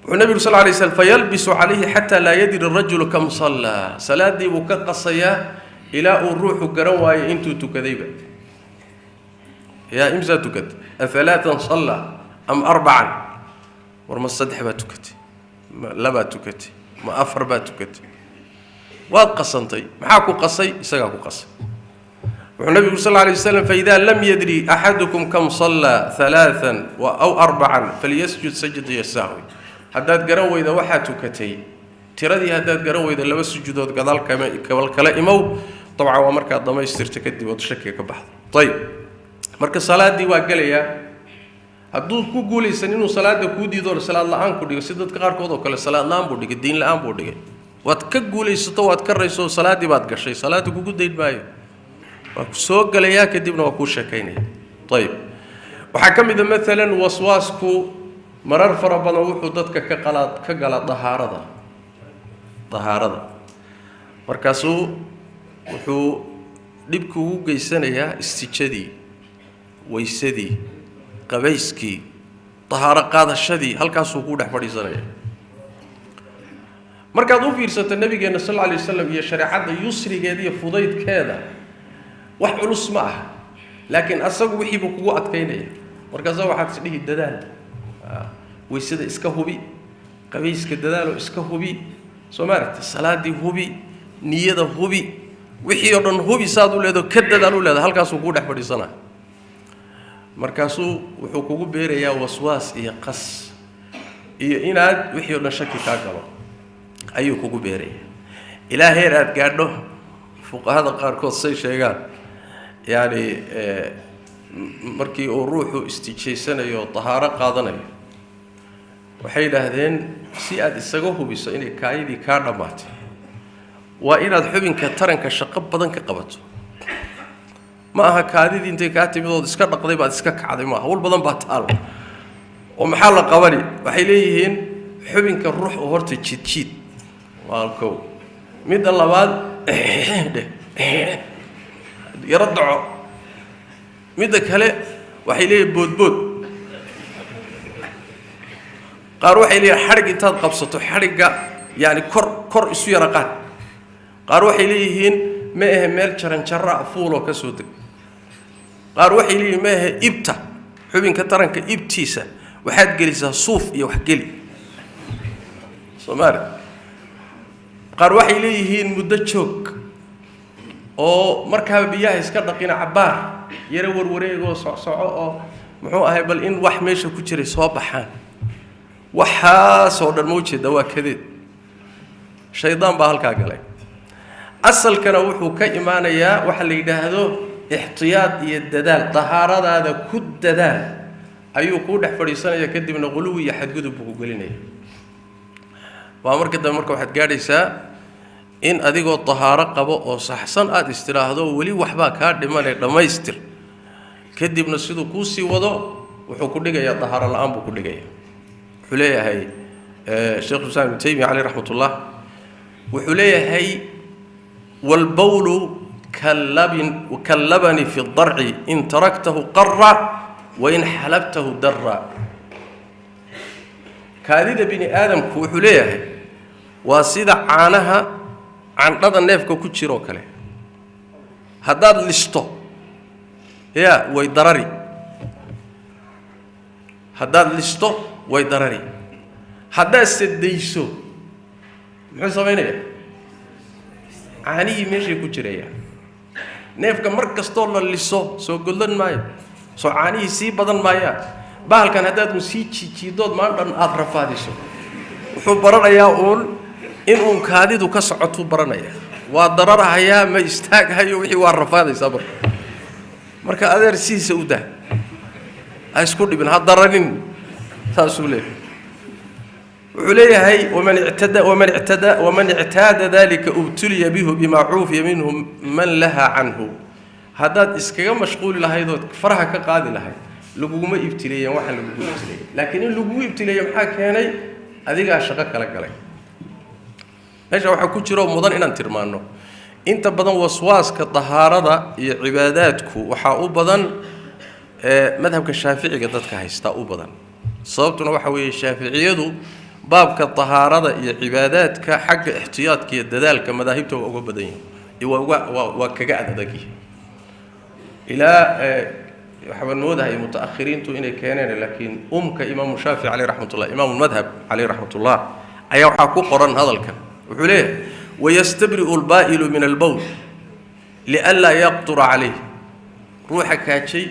والنبي صلى الله عليه وسلم فيلبس عليه حتى لا يدري الرجل كم صلى صلاة دي وكقصيا إلى الروح قرواي انتو تكذيبا يا إمزا تكت أثلاثا صلى أم 4 ورما الصدح با تكت لبا تكت ما أفر با تكت وقصنتي معاكو قصي سقاكو قصي والنبي صلى الله عليه وسلم فإذا لم يدري أحدكم كم صلى 3 أو 4 فليسجد سجد السهو هداد قرن وإذا واحد تكتي تردي هداد قرن وإذا لبس سجودات قبل كلا إمو طبعا ومركز ضما يسترتكدي وتشكي كبحث طيب مركز صلاة دي واقليا هدود كو قولي سنينو صلاة كودي دور صلاة الله عنكو ديغا سيدات قار كودو كلا صلاة الله عنبو ديغا الدين الله عنبو ديغا واتكقولي ستو واتكريسو صلاة دي بات قشي صلاة كو قد ديد بايو وسوق قليا كدبنا وكو شكيني طيب وحكم إذا مثلا وسواسكو مرر فربنا وحو ددك كقلا طهارة markaasuu wuxuu dhibku ugu geysanayaa istijadii, weysadii, qabayskii, tahaaro qaadashadii, halkaasuu ku dhex fadhiisanaya. markaad u fiirsato nabigeena sallallahu alayhi wasallam iyo shariicada yusrigeeda iyo fudaydkeeda wax culus ma ah, laakiin asagu wixii buu kugu adkaynaya. markaas waxaad isdhihi dadaal, weysada iska hubi, qabayska dadaalo iska hubi, soomaarta salaadii hubi, niyada hubi, wixii oo dhan hubi saad u leedo ka dadaal u leedo, halkaasuu ku dhex fadhiisanaa. markaasuu wuxuu kugu beerayaa waswaas iyo qas iyo inaad wixii oo dhan shaki ka galo ayuu kugu beerayaa. ilaa heer aad gaadho fuqahada qaarkood say sheegaan, yani markii uu ruuxu istijeysanayo tahaaro qaadanayo, waxay yidhaahdeen si aad isaga hubiso inay kaayadii kaa dhammaatay waa inaad xubinka taranka shaqo badan ka qabato. ma aha kaadidii intay kaa timidood iska dhaqday baad iska kacday, maaha, hawl badan baa taal. oo maxaa la qabani? waxay leeyihiin xubinka ruux oo horta jidjiid waa kow. midda labaad yaro daco. midda kale waxay leeyihiin boodbood. qaar waxay leeyihiin xadhig intaad qabsato xadhigga yani kor isu yara qaad. qaar waxay leeyihiin ma ahe meel jaranjara fuuloo ka soo deg. qaar waxay leeyihiin ma ahe ibta, xubinka taranka ibtiisa waxaad gelisaa suuf iyo wax geli, soomaali. qaar waxay leeyihiin muddo joog oo markaaba biyaha iska dhaqina cabbaar yaro warwareegoo socsoco oo muxuu ahay bal in wax meesha ku jiray soo baxaan. waxaasoo dhan ma ujeeda waa kadeed, shaydaan baa halkaa galay. asalkana wuxuu ka imaanayaa waxa la yidhaahdo ixtiyaad iyo dadaal. tahaaradaada ku dadaal ayuu kuu dhex fadhiisanaya, kadibna quluwi iyo xadgudub buu ku gelinaya. waa marka dambe marka waxaad gaadhaysaa in adigoo tahaaro qabo oo saxsan aad istiraahdo weli waxbaa kaa dhimanee dhammaystir, kadibna siduu kuu sii wado wuxuu ku dhigayaa tahaaro la-aan buu ku dhigaya. wuxuu leeyahay sheekh islaam ibnu taymiya caleyh raxmatullah, wuxuu leeyahay walbawlu kallabani fi darci in taraktahu qarra wain xalabtahu darra. kaadida bini aadamku wuxuu leeyahay waa sida caanaha candhada neefka ku jiroo kale. haddaad listo way darari, haddaad listo way darari. haddaad sadayso muxuu samaynaya? caanihii meeshay ku jiraya. neefka mar kastoo la liso soo gollan maayo, soo caanihii sii badan maayaan. bahalkan haddaad un sii jiijiidood maan dhan aada rafaadiso, wuxuu baranayaa uun in uun kaadidu ka socotuu baranaya. waa dararhayaa, ma istaaghayo, wixii waa rafaadaysaa marka adeer sidiisa u dah, ha isku dhibin, ha daranin. saasuu leeyahay. wuxuu leeyahay waman ictaada dalika ubtuliya bihi bimaa cuufiya minhu man laha canhu. haddaad iskaga mashquuli lahaydood faraha ka qaadi lahayd laguguma ibtileeyeen waxa lagugu ibtileeyey. laakiin in lagugu ibtileeyo maxaa keenay? adigaa shaqo kala galay. meesha waxaa ku jiro mudan inaan tilmaanno, inta badan waswaaska tahaarada iyo cibaadaadku waxaa u badan madhabka shaaficiga dadka haystaa u badan. sababtuna waxa weeye shaaficiyadu baabka tahaarada iyo cibaadaadka xagga ixtiyaadka iyo dadaalka madaahibta waa uga badan yihiin, waa kaga adag yihiin. ilaa waxaan moodahay mutaakhiriintu inay keeneen, laakiin imaamu shaafici caleyh raxmatullah, imaamu madhab caleyh raxmatullah ayaa waxaa ku qoran hadalkan. wuxuu leeyahay wayastabri'u albaa'ilu min albowl lianlaa yaqtura calayh. ruuxa kaajay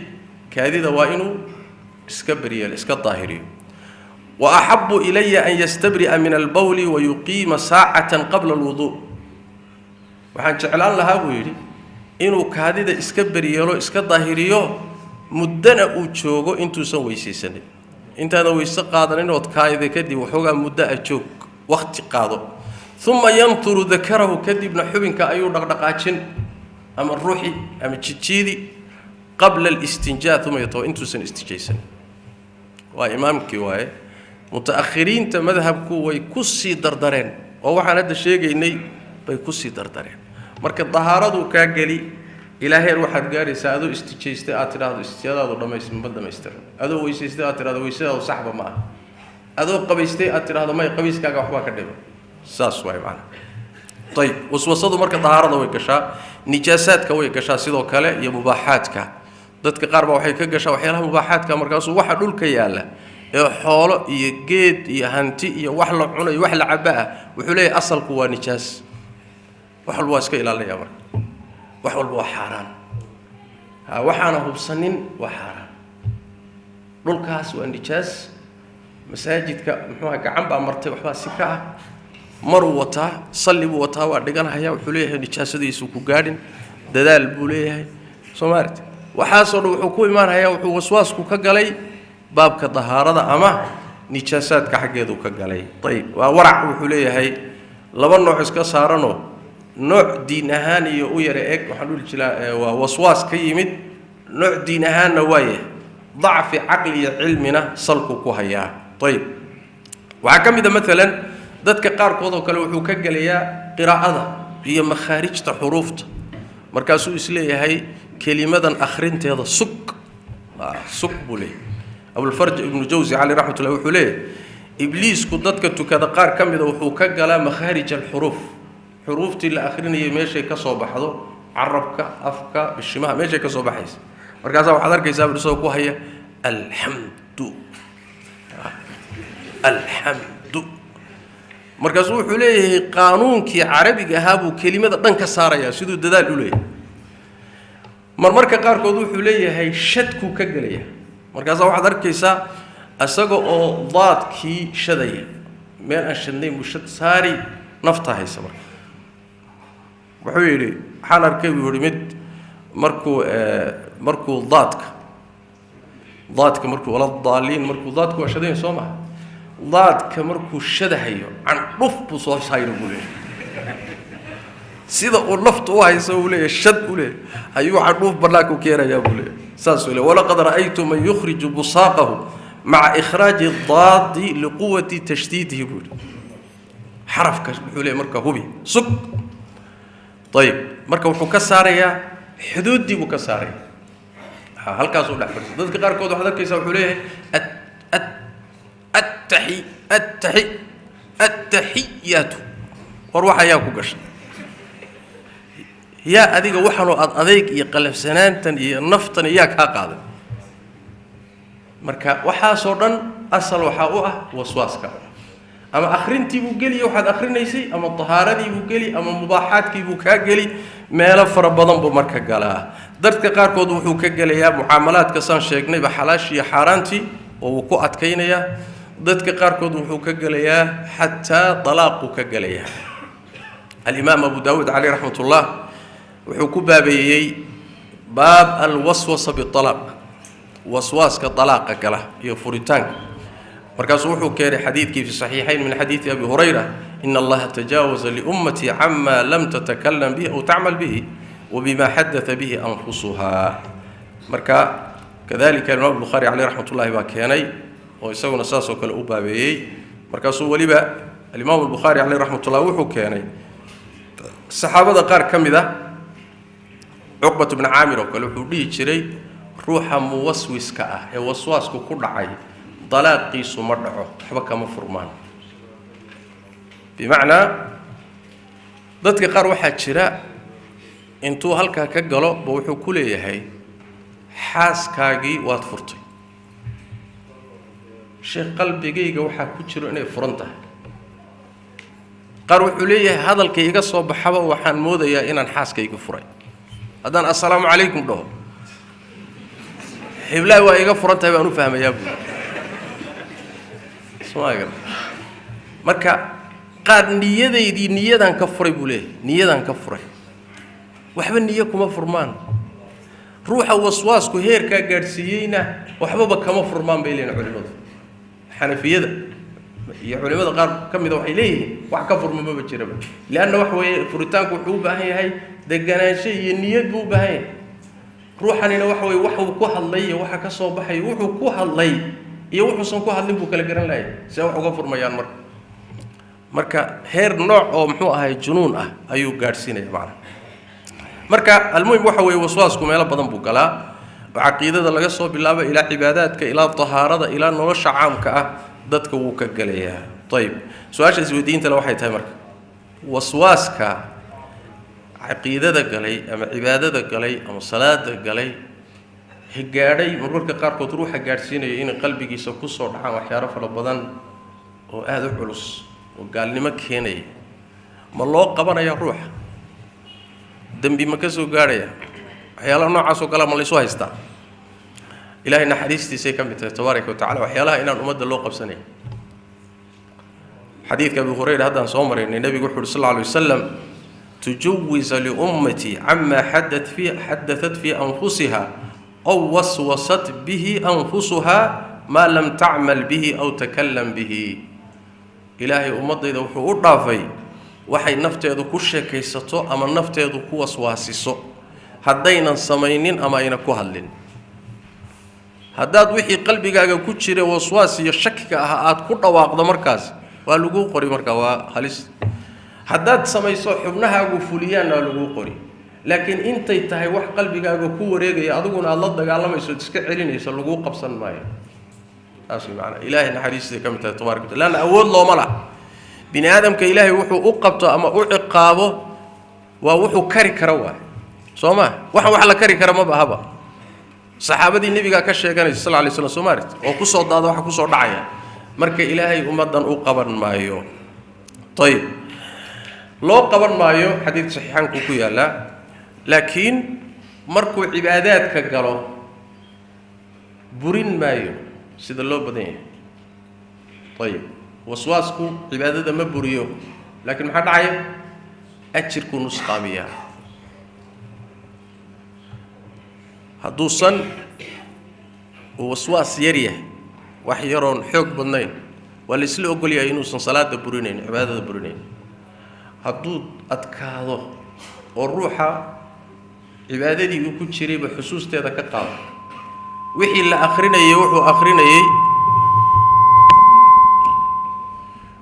kaadida waa inuu iska beryeelo, iska daahiriyo. wa axabu ilaya an yastabri'a min albawli wayuqiima saacatan qabla alwuduu. waxaan jeclaan lahaa buu yidhi inuu kaadida iska beryeelo, iska daahiriyo, muddana uu joogo intuusan weysaysanin. intaadan weyse qaadanin ood kaayida kadib waxoogaa muddo a joog, wakti qaado. uma yanturu dakarahu, kadibna xubinka ayuu dhaqdhaqaajin ama ruuxi ama jijiidi qabla alistinjaa uma yatawa, intuusan istijaysanin. waa imaamkii waaye. mutaakhiriinta madhabku way ku sii dardareen oo waxaan hadda sheegaynay bay ku sii dardareen marka dahaaradu ka gali ilaahay waxaad gaaraysaa adoo istijeystay aad tiraahdo istijadaadu dhamaystiran adoo weysaystay aad tiraahdo weysadaadu saxba ma aha adoo qabaystay aad tiraahdo may qabayskaaga waxba ka dhibo saas way macna طيب waswasadu marka dahaarada way gashaa nijaasaadka way gashaa sidoo kale iyo mubaaxaadka dadka qaar ba waxay ka gashaa waxyaalaha mubaaxaadka markaas waxa dhulka yaala ee xoolo iyo geed iyo hanti iyo wax la cuno iyo wax la cabaa wuxuu leeyahay asalku waa nijaas wax walba iska ilaalinaya marka wax walba waa xaraan waxaana hubsanin waa xaraan dhulkaas waa nijaas masaajidka muxuu gacan baa martay waxba si ka ah maruu wataa salli buu wataa waa dhiganaya wuxuu leeyahay nijaasadiisu ku gaadhin dadaal buu leeyahay Soomaaliyeed waxaasoo dhan wuxuu ku imaanayaa wuxuu waswaasku ka galay baabka dahaarada ama nijaasaadka xageedu ka galay tayib waa warac wuxuu leeyahay laba nooc iska saarano nooc diin ahaan iyo u yara eeg waxaan dhul jilaa waa waswaas ka yimid nooc diin ahaanna waaye ضعف عقلي علمنا سلكو ku haya tayib waxa kamida midalan dadka qaar kood oo kale wuxuu ka galiyaa qiraa'ada iyo makharijta xuruufta markaasuu isleeyahay kelimadan akhrinteeda suk bulay abul farj ibn jawzi ali rahmatullah wuxuu leeyahay ibliisku dadka tukada qaar kamida wuxuu ka galaa makharij al huruf xuruftii la akhrinayay meeshay ka soo baxdo arabka afka bishimaha meeshay ka soo baxaysa markaas waxaad arkaysaa birsoo ku haya alhamdu markaas wuxuu leeyahay qaanuunkii carabiga ahaa buu kelimada dhan ka saaraya sidoo dadaal u leeyahay marmarka qaar kood wuxuu leeyahay shadku ka galaya markaas waxaad arkaysaa asaga oo daadkii shadaya meel aan shadnay mushad saari nafta haysa marka wuxuu yiri waxaan arkay mid markuu daadka markuu wala daaliin markuu daadku shadayn Soomaa daadka markuu shadahayo aan dhuf buu soo saayro bulay sida uu naftu u hayso uu leeyahay shad u leeyahay ayuu aan dhuf barlaku keenaya bulay saas uu leeyahay wala qad ra'aytu man yukhrij busaqahu ma'a ikhraj ad-daad liquwwati tashdidihi bulay xarafka wuxuu leeyahay marka hubi suk طيب marka wuxuu ka saaraya xuduudii buu ka saaray halkaas uu dhaxfurtay dadka qaar kood waxa arkaysa wuxuu leeyahay التحيات war waxa ayaa ku gashay yaa adiga waxaan oo adeeg iyo qalafsanaantan iyo naftan yaa ka qaaday marka waxa soo dhan asal waxa u ah waswaaska ama akhrintii buu gali waxaad akhrinaysay ama tahaaradii buu gali ama mubaaxaadkii buu ka gali meelo fara badan buu marka galaa dadka qaar kood wuxuu ka galayaa mucaamalaadka san sheegnay ba xalaash iyo xaaraantii oo uu ku adkaynaya dadka qaar kood wuxuu ka galayaa hatta talaaq ka galaya al-imam Abu Dawud alayhi rahmatullah wuxuu ku baabeeyay baab al-waswasa bi-talaq waswaska talaaqa gala iyo furitaanka markaas wuxuu keenay xadiidkii fi sahihayn min hadith Abi Hurayra inna Allah tajawaza li ummati amma lam tatakallam bihi aw ta'mal bihi wa bima hadatha bihi anfusuha marka kadalika Imam Bukhari alayhi rahmatullah ba keenay oo isaguna saas oo kale u baabeeyay markaas waliba Imam Bukhari alayhi rahmatullah wuxuu keenay saxaabada qaar kamida Uqbah ibn Amir oo kale wuxuu dhigi jiray ruuxa muwaswiska ah ee waswaasku ku dhacay dalaaqiisu ma dhaco waxba kama furmaan bimaana dadka qaar waxa jira intuu halka ka galo ba wuxuu ku leeyahay xaaskaagii waad furtay sheekh qalbigayga waxa ku jiro inay furan tahay qaar wuxuu leeyahay hadalka iga soo baxaba waxaan moodayaa inaan xaaskayga furay haddaan assalaamu calaykum dhaho hiblaa waa iga furan tahay baan u fahmayaa buu Soomaaliga marka qaar niyadan ka furay buu leeyahay niyadan ka furay waxba niyo kuma furmaan ruuxa waswaasku heerka gaarsiiyayna waxba kama furmaan bay leeyahay culimadu xanafiyada iyo culimada qaar kamida waxay leeyihiin wax ka furma ma jiraba laana wax weeye furitaanku wuxuu u baahan yahay deganaansho iyo niyad buu u baahan yahay ruuxanina wax weeye wax uu ku hadlay iyo waxa ka soo baxay wuxuu ku hadlay iyo wuxuu san ku hadlin buu kala garan lahayn si wax uga furmayaan marka marka heer nooc oo muxuu ahay junuun ah ayuu gaadhsiinaya macna marka almuhim waxa weeye waswaasku meelo badan buu galaa caqiidada laga soo bilaabo ilaa cibaadaadka ilaa tahaarada ilaa nolosha caamka ah dadka wuu ka galayaa ayib su-aasha isweydiintana waxay tahay marka waswaaska caqiidada galay ama cibaadada galay ama salaada galay gaadhay marmarka qaarkood ruuxa gaadhsiinaya inay qalbigiisa ku soo dhacaan waxyaalo fara badan oo aada u culus oo gaalnimo keenaya ma loo qabanaya ruuxa dembi ma ka soo gaadhaya waxyaalaha noocaas oo kale ma laysu haystaa ilaahay naxariistiisay ka mid tahay tabaaraka watacaala waxyaalaha inaan ummadda loo qabsanayn xadiidka abu hurayra haddaan soo maraynay nebigu wuxu uhi sal alla alay wasalam tujawiza liummatii cama xadatat fii anfusiha aw waswasat bihi anfusuha maa lam tacmal bihi aw takallam bihi ilaahay ummaddayda wuxuu u dhaafay waxay nafteedu ku sheekaysato ama nafteedu ku waswaasiso haddaynan samaynin ama ayna ku hadlin haddaad wixii qalbigaaga ku jira waswaas iyo shakiga ah aad ku dhawaaqdo markaas waa laguu qori markaa waa halis haddaad samayso xubnahaagu fuliyaanna waa laguu qori laakiin intay tahay wax qalbigaaga ku wareegaya adiguna aad la dagaalamayso iska celinayso laguu qabsan maayo taas macnaa ilaahay naxariistiisa ka mid tahay tabaaraka wataala laanna awood looma laha bini aadamka ilaahay wuxuu u qabto ama u ciqaabo waa wuxuu kari kara waay soo ma waxaan wax la kari kara ma bahaba saxaabadii nebigaa ka sheeganaysa sal alay slam soomaalit oo ku soo daada waxa ku soo dhacaya marka ilaahay ummaddan u qaban maayo ayib loo qaban maayo xadiid saxiixaanku ku yaallaa laakiin markuu cibaadaadka galo burin maayo sida loo badan yahay ayib waswaasku cibaadada ma buriyo laakiin maxaa dhacaya ajirku nusqaamiyaa hadduusan waswaas yar yahay wax yaroon xoog badnayn waa la isla ogol yahay inuusan salaada burinayn cibaadada burinayn hadduu adkaado oo ruuxa cibaadadii uu ku jirayba xusuusteeda ka qaado wixii la akrinayay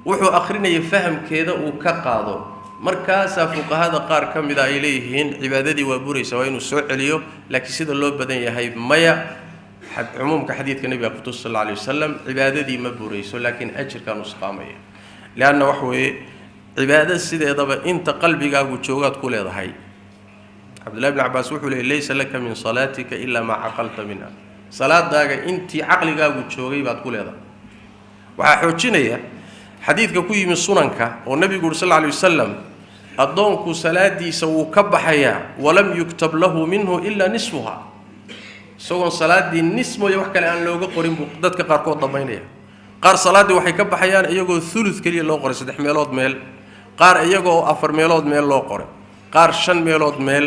wuxuu akrinayay fahamkeeda uu ka qaado markaasaa fuqahada qaar ka mida ay leeyihiin cibaadadii waa buraysa waa inuu soo celiyo laakiin sida loo badan yahay maya cumuumka xadiidka nebiga kutus sal alla alay wasalam cibaadadii ma burayso laakiin ajirkaa nusqaamaya leanna wax weeye cibaado sideedaba inta qalbigaagu joogaad ku leedahay cabdullahi bn cabbaas wuxuu leeyay laysa laka min salaatika ilaa maa caqalta minha salaadaaga intii caqligaagu joogay baad ku leedahay waxaa xoojinaya xadiidka ku yimi sunanka oo nebigu uri sal alla alay wasalam addoonku salaadiisa wuu ka baxayaa walam yuktab lahu minhu ilaa nisfuha isagoon salaaddii nis mooye wax kale aan looga qorin buu dadka qaarkood dhammaynaya qaar salaaddii waxay ka baxayaan iyagoo ulud keliya loo qoray 3 meelood meel qaar iyagoo 4 meelood meel loo qoray qaar 5 meelood meel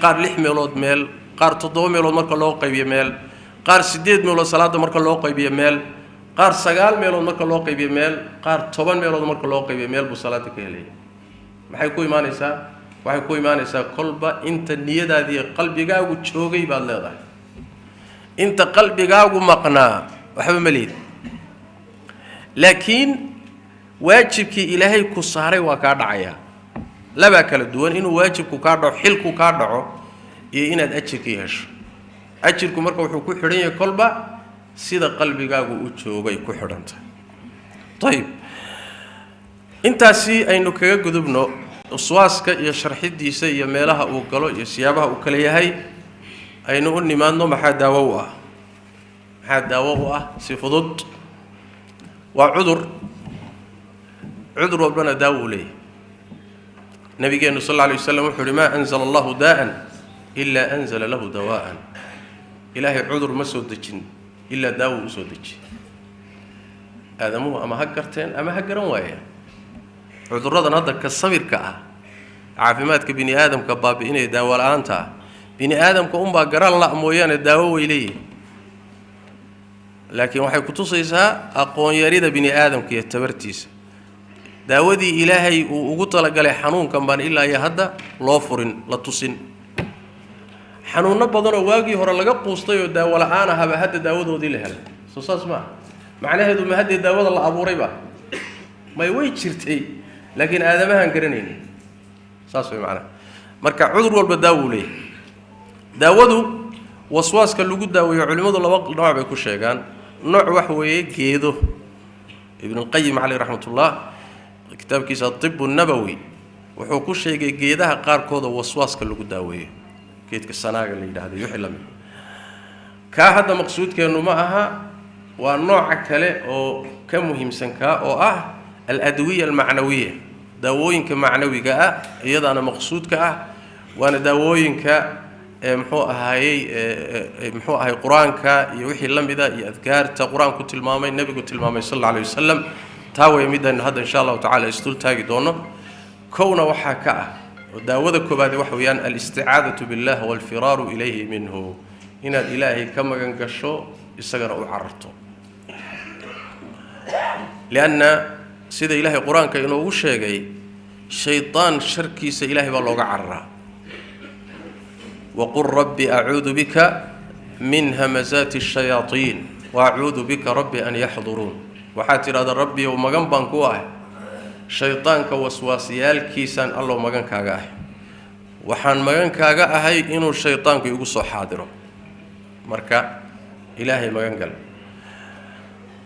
qaar 6 meelood meel qaar 7 meelood marka loo qaybiyo meel qaar 8 meelood salaada marka loo qaybiyo meel qaar 9 meelood marka loo qaybiyo meel qaar 10 meelood marka loo qaybiyo meel buu salaada ka helay maxay ku imaanaysaa kolba inta niyadaadii qalbigaagu joogay baad leedahay inta qalbigaagu maqnaa waxba ma leed laakiin waajibkii ilaahay ku saaray waa kaa dhacaya laba kala duwan inuu waajibku kaa dhaco xilku kaa dhaco iyo inaad ajirkii hesho ajirku marka wuxuu ku xidhan yahay kolba sida qalbigaagu u joogay ku xidhantahay ayib intaasi aynu kaga gudubno waswaaska iyo sharxidiisa iyo meelaha uu galo iyo siyaabaha uu kala yahay aynu u nimaadno maxaa daawo u ah si fudud waa cudur walbana daawo u leeyahay nabigeenu sal alla alay wasalam wuxuu uhi maa anzala allahu daa'an ilaa anzala lahu dawaa'an ilaahay cudur ma soo dejin ilaa daawo u soo dejiye aadamuhu ama ha garteen ama ha garan waayeen cudurradan hadda ka samirka ah caafimaadka bini aadamka baabi'inaya daawo la-aanta ah bini aadamka unbaa garan la mooyaane daawo way leeyihin laakiin waxay ku tusaysaa aqoon-yarida bini aadamka iyo tabartiisa daawadii ilaahay uu ugu talagalay xanuunkan baan ilaa iyo hadda loo furin la tusin xanuunno badanoo waagii hore laga quustay oo daawo la-aan ahaba hadda daawadoodii la helay soo saas maaha macnaheedu ma haddee daawada la abuurayba may way jirtay laakiin aadamahan garanaynin saas way macna marka cudur walba daawo leeyahay daawadu waswaaska lagu daaweeyo culimadu laba nooc bay ku sheegaan nooc wax weeye geedo ibn al-qayyim alayhi rahmatullah kitabkiisa at-tibb an-nabawi wuxuu ku sheegay geedaha qaar kooda waswaaska lagu daaweeyo geedka sanaaga la yiraahdo yuxlam ka hada maqsuudkeenu ma aha waa nooc kale oo ka muhiimsan ka oo ah al-adwiya al-ma'nawiyya daawooyinka macnawiga ah iyadana maqsuudka ah waana daawooyinka muxuu ahaayay quraanka iyo wixii lamida iyo adkaarta quraanku tilmaamay nabigu tilmaamay sallallahu alayhi wasallam taaway midan hadda insha Allah ta'ala istul taagi doono كون وحكاء وداود كبادي وحويان الاستعاذة بالله والفرار إليه منه إن الإله كما قنقشو يستقر وعرته لأن سيد إله القرآن كأنه وشيء شيطان شركي سإله بالله عرّا وقل ربي أعوذ بك من همزات الشياطين وأعوذ بك ربي أن يحضرون وحاتر هذا ربي ومقام بانكواه shaytaanka waswaasiyaalkiisan Allah magan kaaga ah waxaan magan kaaga ahay inuu shaytaanku igu soo xaadiro marka ilaahay magan gal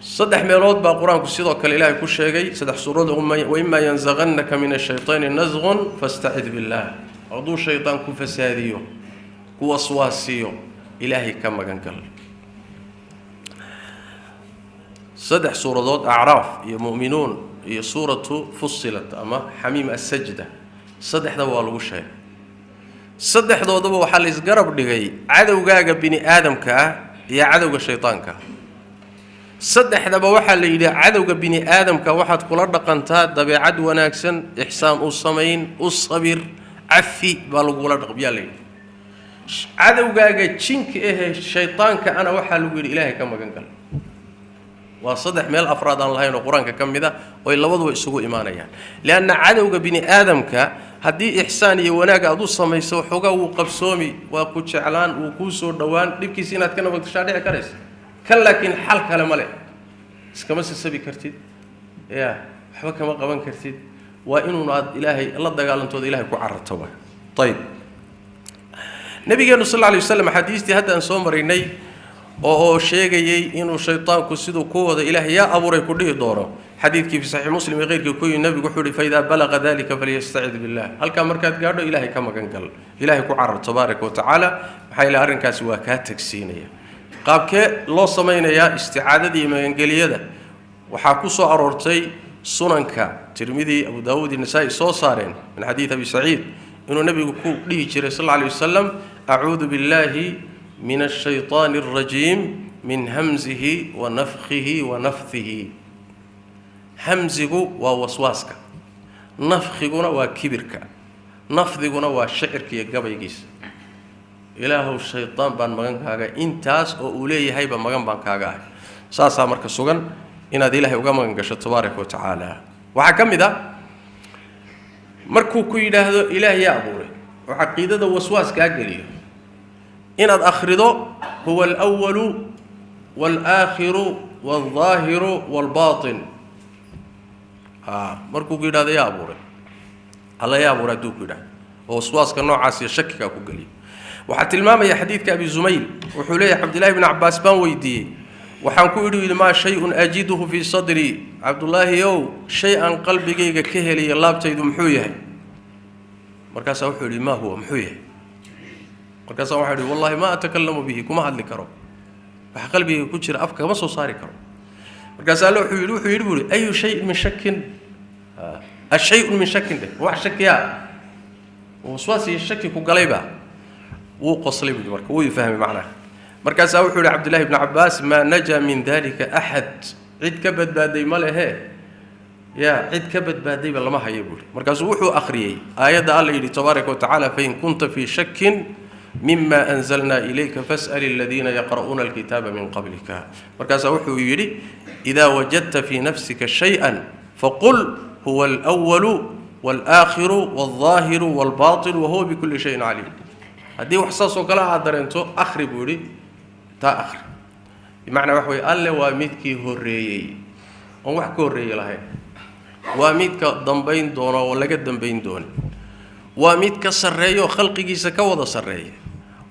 saddex meelood baa quraanku sidoo kale ilaahay ku sheegay saddex suurad wa imma yanzaghannaka min ash-shaytaani nazghun fasta'id billah adu shaytaanku fasaadiyo ku waswaasiyo ilaahay ka magan gal saddex suuradood a'raaf iyo mu'minuun هي سورة فصلت أما حميم السجدة صدح ذا والو شيء صدح ذا ضبوا وحال إسقرب دقي عدو جاء بني آدم كا يا عدو الشيطان كا صدح ذا بوحال اللي عدو بني آدم كا واحد كل أرض قنتات ذا عدو ناكسن إحسام الصمين الصبر عفي بالو كل أرض بيالي عدو جاء تشينك إيه الشيطان كا أنا وحال ويل إلهي كما قال وصدح ميل أفراد الله هنا القرآن ككمذا وإلا وضوء سوء إيمانيا لأن عدو بني آدم هدي إحساني وناك أدو الصمي سو حقا وقبسومي وقود شعلان وكوسو دوان ديبكي سينات كانوا وقت شارع كريس كان لكن حال كلام عليه كما سبي كرتيد يا حبك ما قبان كرتيد وإنه ناد إلهي الله دقال أنتو إلهي كعرتوا طيب نبي صلى الله عليه وسلم حديث هذا أن سومريني oo sheegayay inuu shaytaanku sidoo kooda ilaahay ya abuuray ku dhigi doono xadiidkii fi sahih muslim ee qeyrkii ku nabigu wuxuu yiri fayda balaga dalika falyasta'id billah halka markaad gaadho ilaahay ka magan gal ilaahay ku carar tabaaraka wa taala waxa ila arrinkaas waa ka tagsiinaya qaabkee loo sameeynaya isticaadadii magangeliyada waxa ku soo aroortay sunanka tirmidhi abu daawud an-nasaa'i soo saareen min xadiid abi sa'iid inuu nabigu ku dhigi jiray sallallahu alayhi wasallam a'uudu billahi من الشيطان الرجيم من همزه ونفخه ونفثه همزه ووسواسك نفخه وكبرك نفثه وشعرك يقبيجيس إله الشيطان بان مغان كاغا انتاس او اوليه هيبا مغان بان كاغا ساسا marka sugan inaad ilaahay uga magan gasho tabaaraka wa taala waxa kamida markuu ku yiraahdo ilaahay abuuray waxa aqeedada waswaaska galiyo إن الأخرض هو الأول والآخر والظاهر والباطن مركو كده هذا يا أبوري الله يا أبوري دوك كده ووسواس كنوع عاسي شك كاكو قليل وحتى الماما يا حديث كأبي زميل وحولي عبد الله بن عباس بن ويدي وحنكو إلو ما شيء أجده في صدري عبد الله يو شيئا قلبي جيجا كهلي الله بتيد محويه مركز وحولي ما هو محويه markaas waxa yiri wallahi ma atakallamu bihi kuma hadli karo waxa qalbiga ku jira afka ma soo saari karo markaas Allah wuxuu yiri ayu shay min shakkin ashay min shakkin wax shakiya waswaasi shakki ku galayba wuu qoslay marka wuu fahmay macnaha markaas wuxuu yiri Abdullah ibn Abbas ma naja min dhalika ahad cid ka badbaaday ma lehe يا عد كبد بادي بالله ما هيبول مركز وحو أخريه آيات الله يلي تبارك وتعالى فإن كنت في شك مما أنزلنا إليك فاسأل الذين يقرؤون الكتاب من قبلك مركز وحو يلي إذا وجدت في نفسك شيئا فقل هو الأول والآخر والظاهر والباطن وهو بكل شيء عليم هذه وحصص وكلا عذر أنتو أخري بولي تا أخري بمعنى وحوي الله ومثكي هريي وحكو هريي لهي وميدك دنبين دونا ولا قد دنبين دون وميدك سريو خلق جيسا كوضا سريو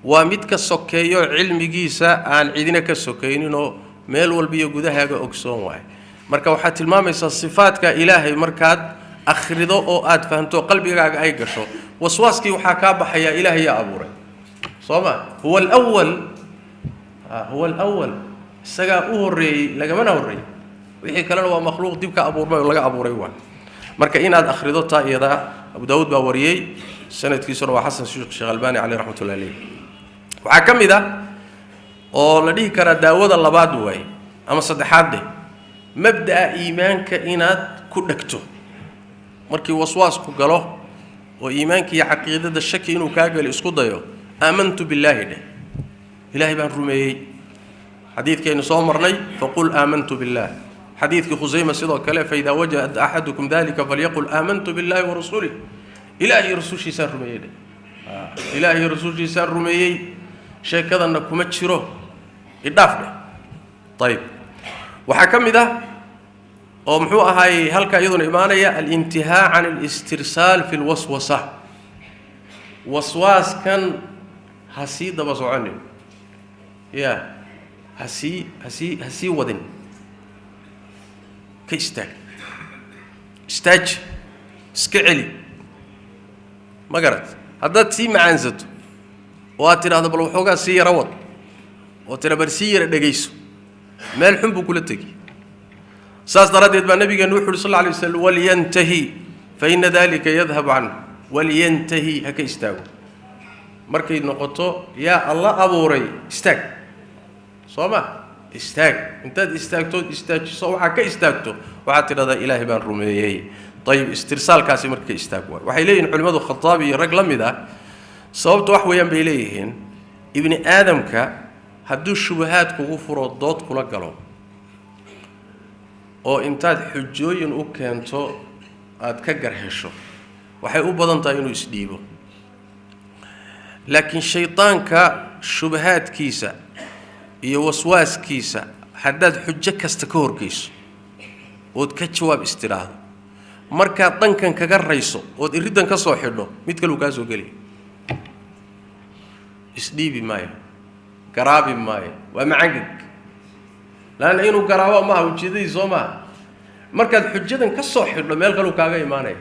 وميدك سكيو علم جيسا عن عيدنا كسكينو ميل والبيو جودها أكسون واي مركا وحات المامس الصفات كإلهي مركاد أخرضو أو أد فهمتو قلبي أي قشو وسواسكي وحكابة حيا إلهي يا أبوري صوما هو الأول سجى أوري لجمنا أوري وحي كلام هو مخلوق ديبك أبور ما ولا أبوري وان مركا إن هذا أخرضو تائيدا أبو داود باوريي سنة كيسون وحسن الشيخ الألباني عليه رحمة الله عليه وحكم إذا أو لديه كان داود الله بعد وين أما صدحات ده مبدأ إيمانك إناد كدكتو مركي وسواس كجلاه وإيمانك يا عقيدة الشك إنه كاجل إسكود دايو آمنت بالله ده إلهي بن رمي حديث كأنه صامرني فقل آمنت بالله حديث كخزيمة صدق كلا فإذا وجد أحدكم ذلك فليقل آمنت بالله ورسوله إلهي رسول شي سر رمي ده إلهي رسول شي سر رمي شيء كذا إنكم تشروه الدافع طيب وحكم ذا ومحوها هاي هلك أيضا إيمانية الانتهاء عن الاسترسال في الوسوسة وسواس كان هسي دبزعني يا هسي ودن كيستاج استاج سكعلي ما قرأت هذا تسي معنزته واتر هذا بالوحوقة سي روض وترى برسير دقيسو ما الحب كل تجي ساس تردد بالنبي نوح صلى الله عليه وسلم ولينتهي فإن ذلك يذهب عنه ولينتهي هكا استاغ مركي نقطه يا الله أبوري استاغ صوما استاغ انت استاغ صوحا كاستاغتو وعاتر هذا إلهي بان رميي طيب استرسال كاسي مركي استاغ وحيلين علماء الخطابي رجل مذا صوبت وحويا بيليهن ابن آدم هدو الشبهات كغفر الضاد كلا قالوا oo intaad xujooyin u keento aad ka garhesho waxay u badan tahay inuu isdhiibo laakiin shaytaanka shubahaadkiisa iyo waswaaskiisa haddaad xujo kasta ka horgeyso ood ka jawaab istiraahdo markaad dhankan kaga rayso ood iridan ka soo xidho mid kale uu kaa soo geli isdhiibi maayo garaabi maayo waa macangig لأن إنه قرابة ما هو جدي زوما مركز حجة كسر حده مال قالوا كاجا إيمانه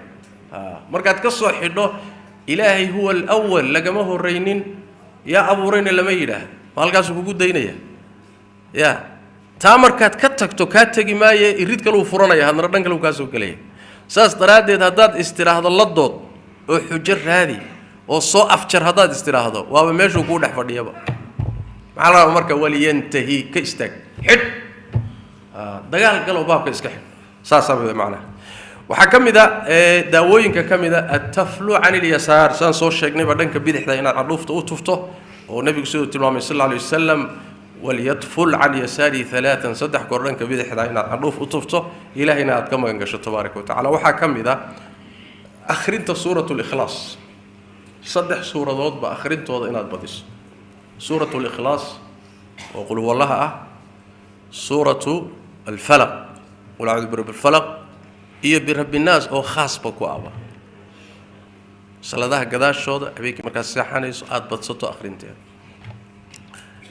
مركز كسر حده إلهي هو الأول لقى ما هو الرينين يا أبو رين لما يده ما لقى سوق جود دينية يا تامركز كتكتو كاتجي ما يريد قالوا فرنا يا هنردن قالوا كاسو كليه ساس تراد هذا استراحة الله ضد وحجر هذه وصو أفجر هذا استراحة وهو ماشي يقول أحفظ يابا على مركز ولينتهي كيستك حد دجال قالوا بابك إسكح ساسا بمعنى وحكم ذا داوين كم ذا التفلو عن اليسار سان صوت شيخنا بعدين كبيد إحدى هنا عروفته وتفته ونبي صلى الله عليه وسلم وليطفل عن يساري ثلاثا صدح قرن كبيد إحدى هنا عروف وتفته إلى هنا كما ينقش تبارك وتعالى وحكم ذا آخرين سورة الإخلاص صدح سورة ضد بآخرين توضع إناد بديس سورة الإخلاص وقل والله سورة الفلق قل أعوذ برب الفلق هي برب الناس أو خاص بكو أبا صلاة كذا شود أبيك مركز سحاني سؤال بتصطو آخرين تين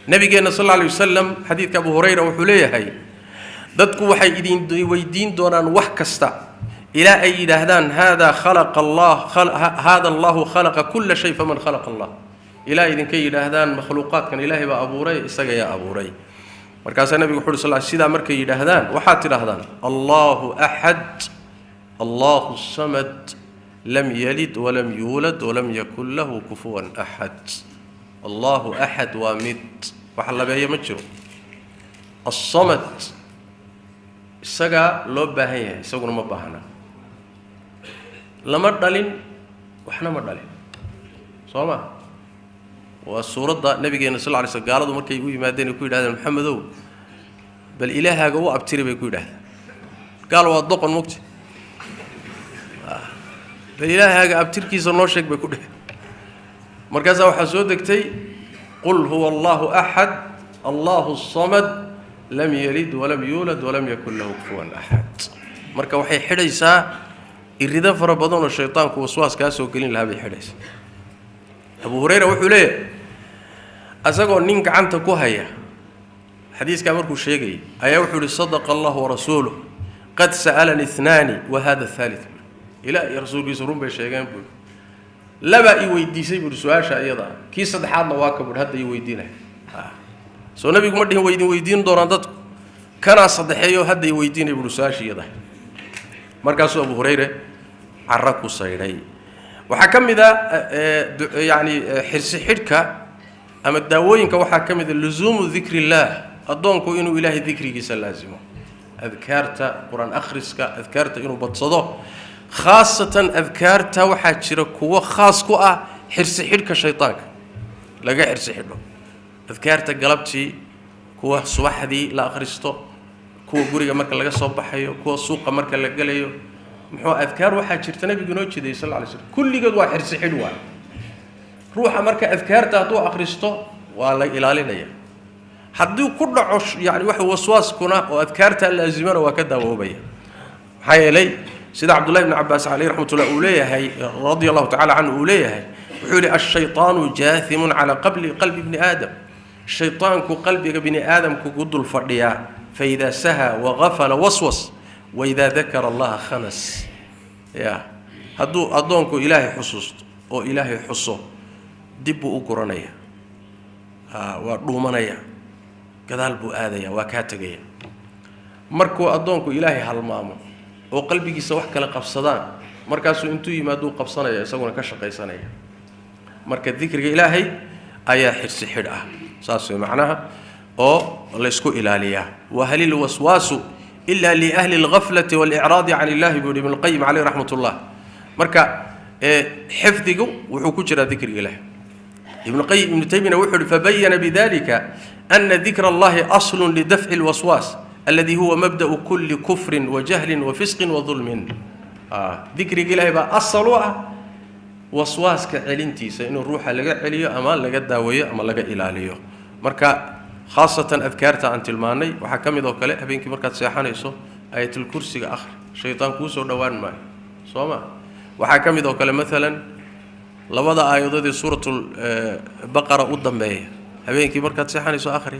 نبينا صلى الله عليه وسلم حديث أبو هريرة وحليه هاي ضدكو وحي ويدين دونان وحكستا إلى أي دهدان هذا خلق الله هذا الله خلق كل شيء فمن خلق الله إلى إذن كي دهدان مخلوقات كان إلهي بأبو ري استجى يا أبو ري مركز النبي صلى الله عليه وسلم مركز يدهدان وحات يدهدان الله أحد الله الصمد لم يلد ولم يولد ولم يكن له كفوا أحد الله أحد ومد وحل بها مجر الصمد السجى لو بهيه يسوون ما بهنا لما دلين وإحنا ما دلين صوما والسورة ده نبي صلى الله عليه وسلم قال له مركي يقول ما دين يقول هذا محمدو بل إله جوا أبتري بيقول هذا قالوا الضوء المكت بل إله جا أبتري كيس الناشك بيقول مركزه وحسودك تي قل هو الله أحد الله الصمد لم يلد ولم يولد ولم يكن له كفوا أحد marka waxay xidhaysaa irida fara badan oo shaytaanku waswaas ka soo gelin lahaa bay xidhaysaa. Abu Hurayra wuxuu leeyahay asagoo nin gacanta ku haya xadiiska markuu sheegay ayaa wuxuu yiri sadaqa Allah wa rasuluhu qad sa'alani ithnani wa hadha thalith ila rasuulkiisa run bay sheegeen buu laba i weydiisay buu su'aasha iyada kii saddexaadna waa ka buu hadda i weydiinay soo nabigu ma dhihin weydiin doonaan dadku kana saddexeeyo hadda i weydiinay buu su'aasha iyada markaas Abu Hurayra carraku sayray waxa kamida yani xirsi xidka ama daawooyinka waxa kamida luzumu dhikrillah adoonku inuu ilaahay dhikrigiisa laazimo adkaarta quraan akhriska adkaarta inuu badsado khaasatan adkaarta waxa jira kuwa khaas ku ah xirsi xidka shaytaanka laga xirsi xidho adkaarta galabtii kuwa subaxdii la akhristo kuwa guriga marka laga soo baxayo kuwa suuqa marka la galayo muxuu adkaar waxa jirta nabiga noo jeeday sallallahu alayhi wasallam kulligood waa xirsi xidh waa ruuxa marka adkaarta hadduu akhristo waa la ilaalinaya haddii ku dhaco yani wax waswaas kuna oo adkaarta laazimana waa ka daawobaya maxaa yeelay sida Abdullah ibn Abbas alayhi rahmatullah uu leeyahay radiyallahu ta'ala anhu uu leeyahay wuxuu leeyahay ash-shaytaanu jaathimun ala qalbi ibn adam shaytaanku qalbiga ibn adam ku gudul fadhiya fa idha saha wa ghafala waswas wa idha dhakara Allah khanas ya hadduu adoonku ilaahay xusuusto oo ilaahay xuso dib u guranaya waa dhuumanaya gadaal buu aadaya waa ka tagaya markuu adoonku ilaahay halmaamo oo qalbigiisa wax kala qabsadaan markaas intuu yimaado qabsanaya isaguna ka shaqaysanaya marka dhikriga ilaahay ayaa xirsi xidh ah saas macnaha oo la isku ilaaliya wa halil waswasu illa li ahli al-ghaflati wal i'rad 'an Allah ibn al-qayyim alayhi rahmatullah marka xifdigu wuxuu ku jira dhikriga ilaahay ibn qayyim ibn taymiyah wuxuu fabayyana bidalika anna dhikra Allah aslun li daf'i al-waswas الذي هو مبدأ كل كفر وجهل وفسق وظلم ذكر الله با أصلوا وسواس كعلنتي سإنه الروح لقى عليه أما لقى داوية أما لقى إلاليه مركا خاصة أذكارتا أنت الماني وحكم ذو كله هبينك مركا سيحان يسو آية الكرسي آخر شيطان كوسو دوان ما صوما وحكم ذو كله مثلا لبدا آية ذي سورة البقرة قدام به هبينك مركا سيحان يسو آخر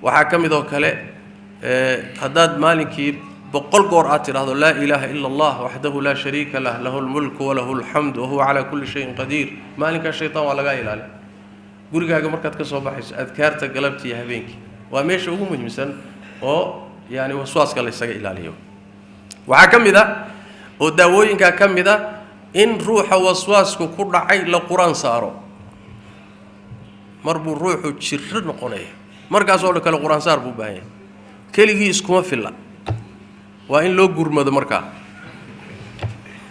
وحكم ذو كله هداد مالكي بقول قرآت هذا لا إله إلا الله وحده لا شريك له له الملك وله الحمد وهو على كل شيء قدير مالك الشيطان ولا قايل عليه قولك مركز كصباح أذكارت قلبتي يا هبينك ومش هو مجمسا أو يعني وسواس قال يسجع إلى اليوم وحكم ذا وداوين كم ذا إن روح وسواس كل عين لقرآن صاروا مربو الروح تشرر نقنيه مركز أقول لك القرآن صار بوباين كليجي اسكما في الله وإن لو جرمد مركا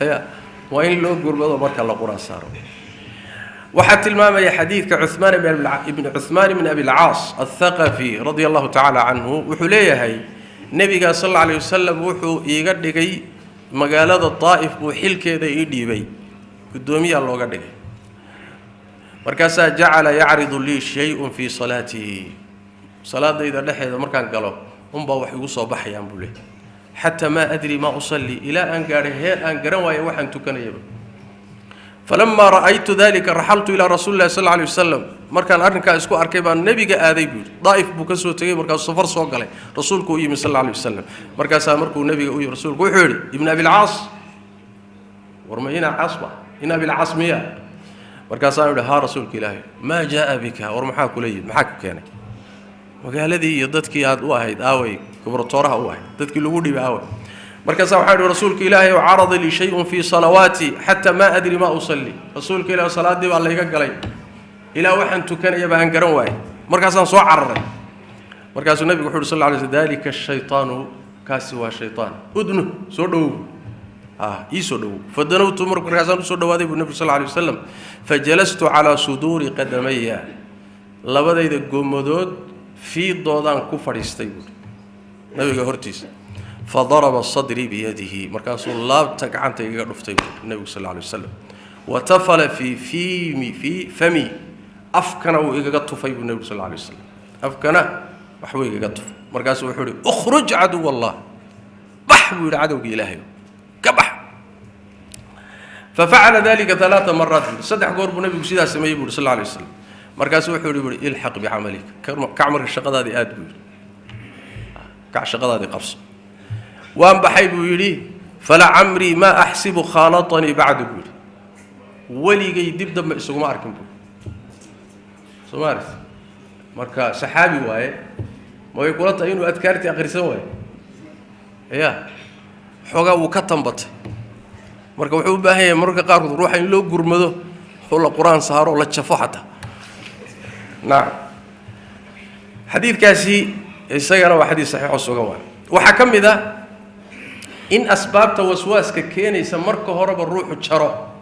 هيا وإن لو جرمد مركا القرآن صار وحتى المام يا حديث كعثمان بن عثمان بن أبي العاص الثقفي رضي الله تعالى عنه وحليه هي النبي صلى الله عليه وسلم وحو يقدقي مقالات الطائف وحل كذا يديبي قدومي الله قدقي مركاسا جعل يعرض لي شيء في صلاته صلاة إذا لحظة مركان قالوا أمبا وحي وصوا بحيان بولي حتى ما أدري ما أصلي إلى أن قرن ويا وحن تكن يبا فلما رأيت ذلك رحلت إلى رسول الله صلى الله عليه وسلم مركان أرنكا اسكو أركبان النبي آذي بيقول ضائف بكسو تجي مركان صفر سوق عليه رسولك ويم صلى الله عليه وسلم مركان سامركو النبي ويم رسولك وحوري ابن أبي العاص ورما هنا عاصمة هنا أبي العاص مياه مركان سامر ها رسولك إلهي ما جاء بك ورمحاك ليد محاك كانك وقالدي يدتك يا واحد آوي كبرتورها واحد دتك لودي بآوي مركز واحد رسولك إلهي وعرض لي شيء في صلواتي حتى ما أدري ما أصلي رسولك إلهي صلاة دي والله يقال لي إلى وحن تكن يبقى أنقرن واحد مركز صو عرر مركز النبي صلى الله عليه وسلم ذلك الشيطان كاسوا شيطان أدنه سودو يسودو فدنوت مركز سودو هذا النبي صلى الله عليه وسلم فجلست على صدور قدمي لبدأ قومدود في ضودان كفر يستيقظ نبي هرتيس فضرب صدري بيده مركز الله تقعنت يقرفتي النبي صلى الله عليه وسلم وتفل في فمي أفكنا ويقطف في النبي صلى الله عليه وسلم أفكنا وحوي يقطف مركز وحوري أخرج عدو الله بح بيقول عدوك إلهي كبح. ففعل ذلك 3 مرات صدح قرب النبي سيدا سمي بيقول صلى الله عليه وسلم مركز وحول يقول الحق بعملك كعمر الشقة هذه آد بيقول كعشقة هذه قفص وأن بحي بيقول فلا عمري ما أحسب خالطني بعد بيقول ولي جاي دب دم سومار كم سومارس مركا سحابي واي ما يقول إنه أذكرتي آخر سوى يا حوجا وكتنبط مركا وحب بهاي مركا قارض روح إن لو جرمده ولا قرآن سهر ولا تشافه حتى نعم حديث كاسي السيارة وحديث صحيح السجوان وحكم ذا إن أسباب وسواس ككين يسمرك هرب الروح وتشرا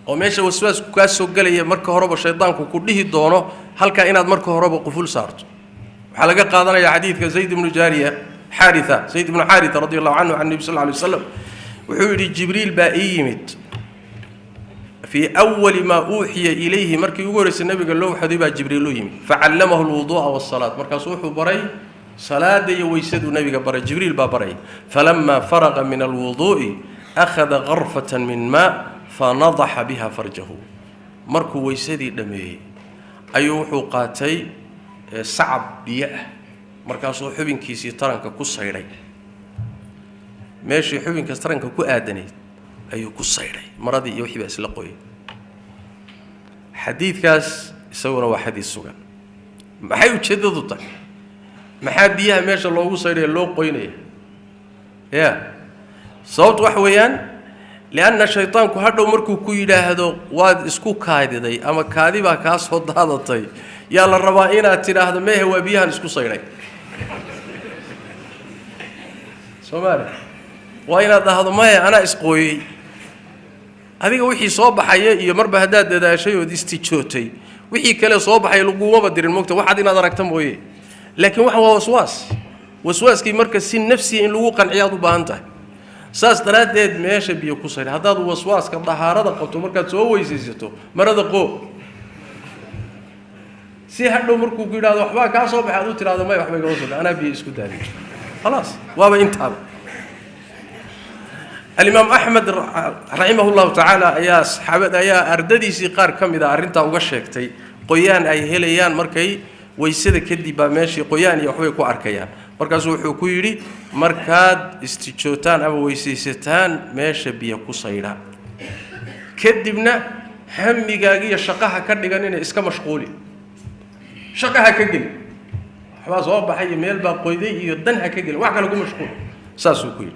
وماشي وسواس كاسو قال مرك هرب الشيطان كله دونه هل كائنات مرك هرب قفول صارت حلقة قادنا يا حديث زيد بن جارية حارثة زيد بن حارثة رضي الله عنه عن النبي صلى الله عليه وسلم وحوري جبريل بائيمت في أول ما أوحي إليه مرك يورث النبي قال له حديبا جبريل يمي فعلمه الوضوء والصلاة مرك صوح بري صلاة يويسد النبي بري جبريل بابري فلما فرغ من الوضوء أخذ غرفة من ماء فنضح بها فرجه مرك ويسدي دمي أيوح قاتي صعب بيئة مرك صوح حبين كيسي ترنك كسيري ماشي حبين كسرنك كأدني أيو كسيري مرضي يوحي بأس لقوي حديث كاس يسوونه وحديث سجن ما حيو تشددته ما حبيها ماشي الله كسيري الله قويني يا صوت وحويان لأن الشيطان كهذا مركو كيدا هذا واد اسكو كايد ذي أما كادي بكاس فض هذا طي يلا الربائنا ترى هذا ما هو بيها نسكو صيري سمعنا وين هذا ما أنا اسقوي هذيك وحي صوب حياة يمر بهداد هذا شيء وديستي تشوتي وحي كله صوب حياة لقوة بدر الموت واحد ينادرك تمويه لكن هو وسواس كي مركز سين نفسي إن لوقا عياض بهانته ساس تراد ماشي بيكسر هذا وسواس كالظهارة قلت مركز سوى يزيزته مرض قو سي هذا مركو كذا وحبا كاسوب هذا ترى هذا ما يحبه يوصل أنا بيسكت هذه خلاص وابا انتهى الإمام أحمد رحمه الله تعالى يا صحابة يا أرددي سيقار كم إذا أرنت وقشكتي قيان أي هليان مركي ويسد كدي بماشي قيان يحوي كو أركيان مركز وحكويري مركاد استيشوتان أو ويسيستان ماشي بيكو صيرا كدبنا هم جاجي الشقاها كردجانين إسكا مشغولي شقاها كجل حواس أوب حي ميل باقيدي يدنها كجل واحد لقوا مشغول ساسو كويل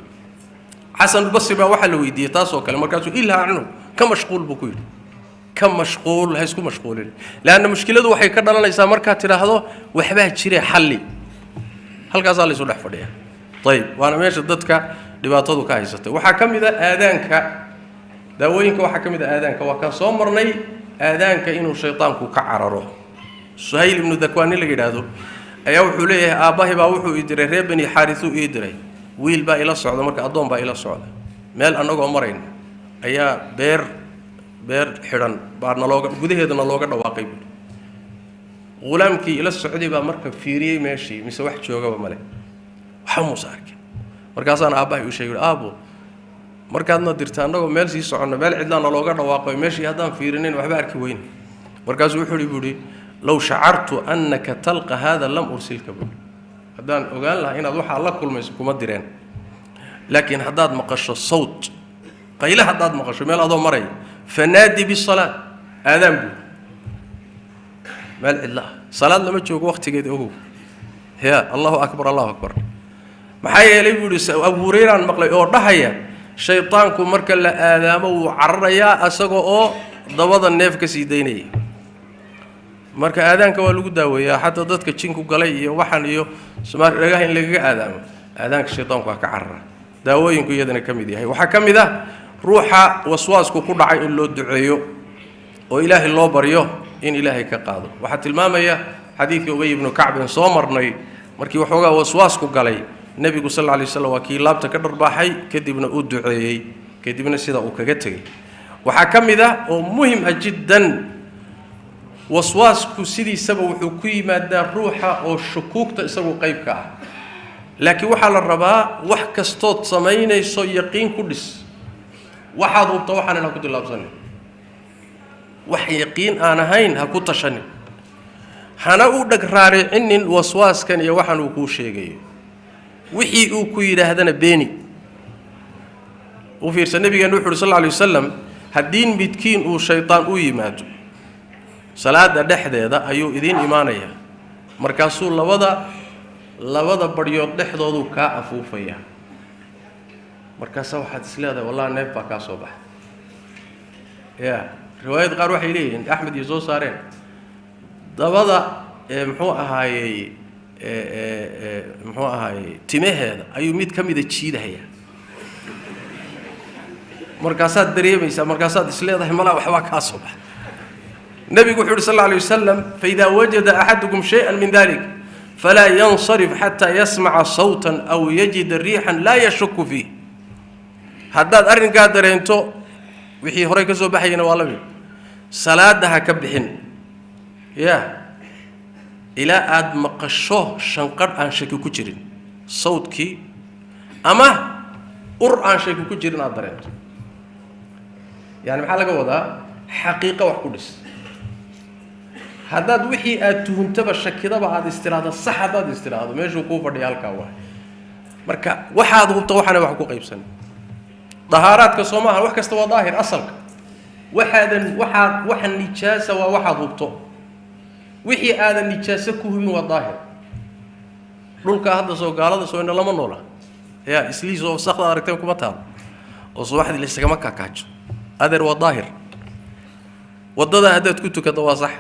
حسن البصري بقى واحد لو يدي تاسو كلام مركزه إلا عنه كم مشغول بكويل كم مشغول هيسكو مشغولين لأن مشكلته وحي كرنا ليس مركز ترى هذا وحباه تشري حلي هل قصالي سلح فديها طيب وأنا ماشي ضدك لباطده كايسته وحكم إذا آذانك داوينك وحكم إذا آذانك وكان صمرني آذانك إنه الشيطان كعرره سهيل بن ذكوان اللي جداده أيوه حليه أباه باوحو يدري ربني حارثو يدري ويل با إلى الصعود مرك أضم با إلى الصعود مال أنو عمرين أيا بير حرن بارنا لوجا جودي هذا لوجا دواقي غلامك إلى السعودية با مرك فيري ماشي مس واحد شوجا بملك حمص أرك مركز أنا أباه يقول شيء أبو مركز أنا درتان لو مال سي صعنا مال عدنا لوجا دواقي ماشي هذا فيرنين وحبارك وين مركز وحولي بودي لو شعرت أنك تلقى هذا لم أرسلك به هذان وقال له هنا ضحى الله كل ما يسكم الدرين لكن حداد مقش الصوت قيل حداد مقش مال أضو مري فنادي بالصلاة آذان بو مال الله صلاة لما تشوف وقت كده هو يا الله أكبر الله أكبر محيا لي بيقول أبو هريرة المقلي أو ضحية شيطانكم مركل آذان وعريا أسقوا ضبط النيف كسيديني marka aadaanka waa lagu daaweeyaa xataa dadka jinku galay iyo waxan iyo sumaar dhagaha in laga aadaamo aadaanka shaytaanku ka carara daawooyinku iyadana kamid yahay waxa kamid ah ruuxa waswaasku ku dhacay in loo duceeyo oo ilaahay loo baryo in ilaahay ka qaado waxa tilmaamaya xadiiska Ubay ibn Ka'b soo marnay markii waxoogaa waswaasku galay nabigu sallallahu alayhi wasallam waa kii laabta ka dharbaaxay kadibna uu duceeyay kadibna sida uu kaga tagay waxa kamid ah oo muhiim ah jiddan waswaasku sidii sabab wuxuu ku yimaadaa ruuxa oo shukuugta isagu qayb ka ah laakiin waxaa la rabaa wax kastood samaynayso yaqiin ku dhis waxaad hubto waxaan ha ku tilaabsanin wax yaqiin aan ahayn ha ku tashanin hana u dhag raaricinin waswaaskan iyo waxaan uu kuu sheegayo wixii uu ku yidhaahdana beeni u fiirsan nabigeenu wuxuu sal alayhi wasallam haddii midkiin uu shaytaan u yimaado salaada dhexdeeda ayuu idin imaanaya markaasuu labada baryood dhexdoodu ka afuufaya markaas waxaad isleedahay wallahi neef baa ka soo baxay riwaayad qaar waxay leeyihiin axmed iyo soo saareen dabada muxuu ahaayey timaheeda ayuu mid ka mida jiidahaya markaasaad dareemaysaa markaasaad isleedahay malaa waxbaa kaa soo baxay nabigu wuxuu yidhi sal alla alay wasalam faidaa wajada axadukum shay-an min dalik falaa yansarif xataa yasmaca sawtan aw yajida riixan laa yashuku fiih haddaad arrinkaa dareento wixii horey ka soo baxayana waa la mid salaada ha ka bixin ilaa aada maqasho shanqadh aan shaki ku jirin sawdkii ama ur aan shaki ku jirin aada dareento yani maxaa laga wadaa xaqiiqo wax ku dhis haddaad wixii aad tuhuntaba shakidaba aada istiraahdo sax haddaad istiraahdo meeshuu kuu fadhiya halkaa waay marka waxaad hubto waxaana wax ku qaybsan dahaaraadka soo maaha wax kasta waa daahir asalka waxa nijaasa waa waxaad hubto wixii aadan nijaaso ku hubin waa daahir dhulkaa hadda soo gaalada soo indha lama noola isliis oo wasakda aragteen kuma taalo oo subaxdii laysagama kaakaajo adeer waa daahir waddada haddaad ku tukato waa sax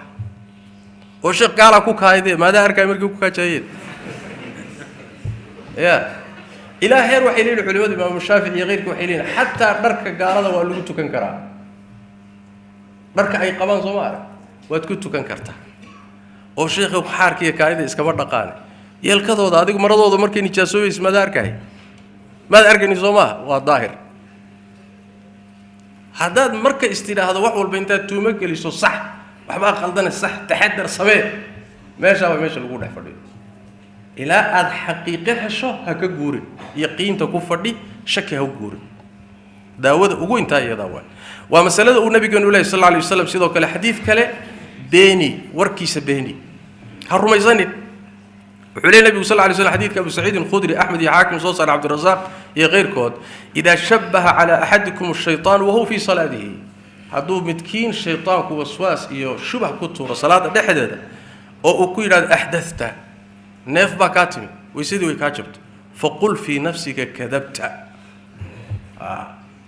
oo sheekh gaalaa ku kaayadee maadaa arkay markii ku kaajaayeen ilaa heer waxay leeyihin culimadu imaamu shaafici iyo keyrkii waxay leeyihin xataa dharka gaalada waa lagu tukan karaa dharka ay qabaan soo ma arag waad ku tukan kartaa oo sheekha xaarka iyo kaayada iskama dhaqaane yeelkadooda adigu maradooda markay nijaasoobaysa maada arkay maada arkayni soo maaha waa daahir haddaad marka istidhaahdo wax walba intaad tuumo geliso sax waxbaa qaldana sax taxadar samee meeshaaba meesha lagu dhex fadhiyo ilaa aada xaqiiqo hesho ha ka guurin yaqiinta ku fadhi shaki ha u guurin daawada ugu intaa iyadaa waay waa masalada uu nabigeenu leeyahy sal alla alay wasalam sidoo kale xadiid kale beeni warkiisa beeni ha rumaysanin wuxuu leeyahy nabigu sal alla alay slam xadiidka abu saciid alkhudri axmed iyo xaakim soo saar cabdirasaaq iyo keyrkood idaa shabaha calaa axadikum ashaytaan wahuwa fii salaatihi hadduu midkiin shaytaanku waswaas iyo shubah ku tuuro salaada dhexdeeda oo uu ku yidhahdo axdadta neef baa kaa timi waysadii way kaa jabto faqul fii nafsika kadabta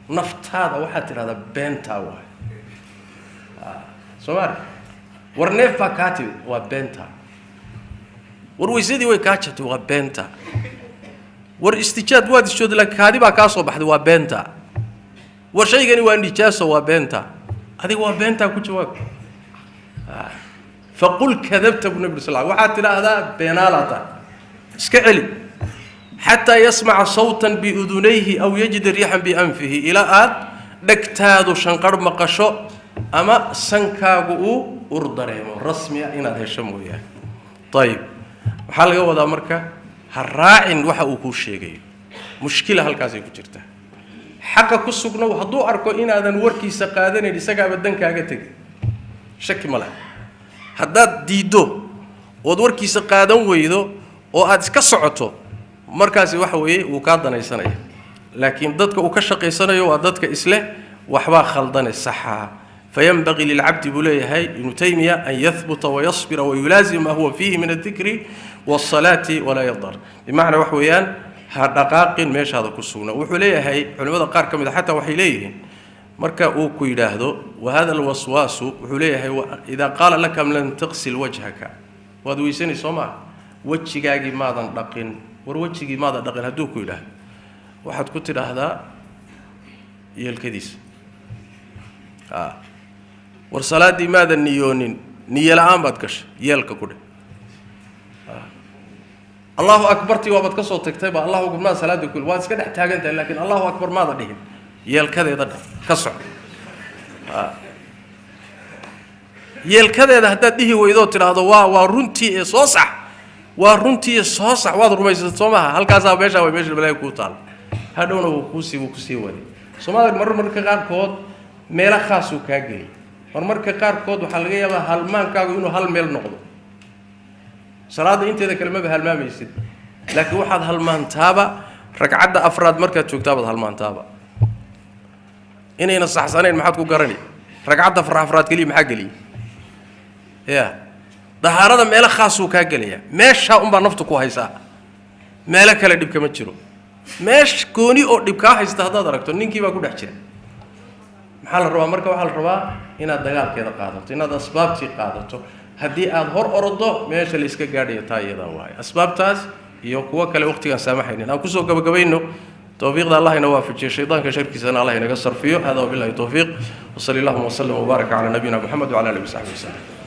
naftaada waxaad tidhahdaa beentaa waay soomaali war neef baa kaa timi waa beentaa war waysadii way kaa jabtay waa beentaa war istijaad waad isjooda laakiin kaadi baa kaa soo baxday waa beentaa war shaygani waa nijaaso waa beentaa adiga waa beentaa ku jawaab faqul kadabta buu nabi sal waxaad tidhaahdaa beenaalata iska celi xataa yasmaca sawtan biudunayhi aw yajida riixan bianfihi ilaa aad dhegtaadu shanqarh maqasho ama sankaagu uu ur dareemo rasmiya inaad hesho mooyaane ayib waxaa laga wadaa marka ha raacin waxa uu kuu sheegayo mushkila halkaasay ku jirtaa xaqa ku sugnow hadduu arko inaadan warkiisa qaadanayn isagaaba dankaaga tegi shaki ma laha haddaad diiddo ood warkiisa qaadan weydo oo aad iska socoto markaasi waxa weeye wuu kaa danaysanaya laakiin dadka uu ka shaqaysanayo waa dadka isleh waxbaa khaldane saxa fayanbagii lilcabdi buu leeyahay ibnu taymiya an yahbuta wayasbira wayulaazim ma huwa fiihi min aldikri waasalaati walaa yadar bimacnaa wax weeyaan ha dhaqaaqin meeshaada ku sugna wuxuu leeyahay culimmada qaar ka mid a xataa waxay leeyihiin marka uu ku yidhaahdo wahada alwaswaasu wuxuu leeyahay idaa qaala laka lan taqsil wajhaka waad weysanay soo maa wejigaagii maadan dhaqin war wejigii maadan dhaqin hadduu ku yidhaahdo waxaad ku tidhaahdaa yeelkadiisa war salaaddii maadan niyoonin niyo la-aan baad gashay yeelka ku dheh allahu akbartii waabaad ka soo tagtayba allahu akbar maad salaada kul waad iska dhex taagan tahay laakiin allahu akbar maada dhihin yeelkadeeda dheh ka soco yeelkadeeda haddaad dhihi weydoo tidhaahdo waa runtii ee soo sax ورنتي صوص عوض رميس صومها هل كذا بيشة وبيش البلاي كوتال هذون وكوسي ودي صومها مرة كقار كود ميل خاص وكاجي مرة كقار كود وحلقية هالمان كاجو إنه هالميل نقض صلاة أنت إذا كلمة بهالمان يصير لكن واحد هالمان تابع ركعت أفراد مركز تكتابة هالمان تابع إني نصح سنين ما حد كوكرني ركعت أفراد كلي محقلي يا ده هذا ميل خاص وكاجلية مش نفط كويسة مالك هلا دبك متشرو مش كوني أو دبك هيستهدى درجته نينكي بقول أحكي محل الروا مركب محل الروا هنا دجال كذا قاعدته هنا ده أسباب تي قاعدته هدي أظهر أرضه مش اللي إسكت قاعد يتاي ده واي أسباب تاس يقوى كل وقت كان سامحيني أنا كوسو قبل توفيق الله ينوافق الشيطان كشرك سنة الله ينقصر فيه هذا وبالله توفيق وصلى الله وسلم وبارك على نبينا محمد وعلى آله وصحبه وسلم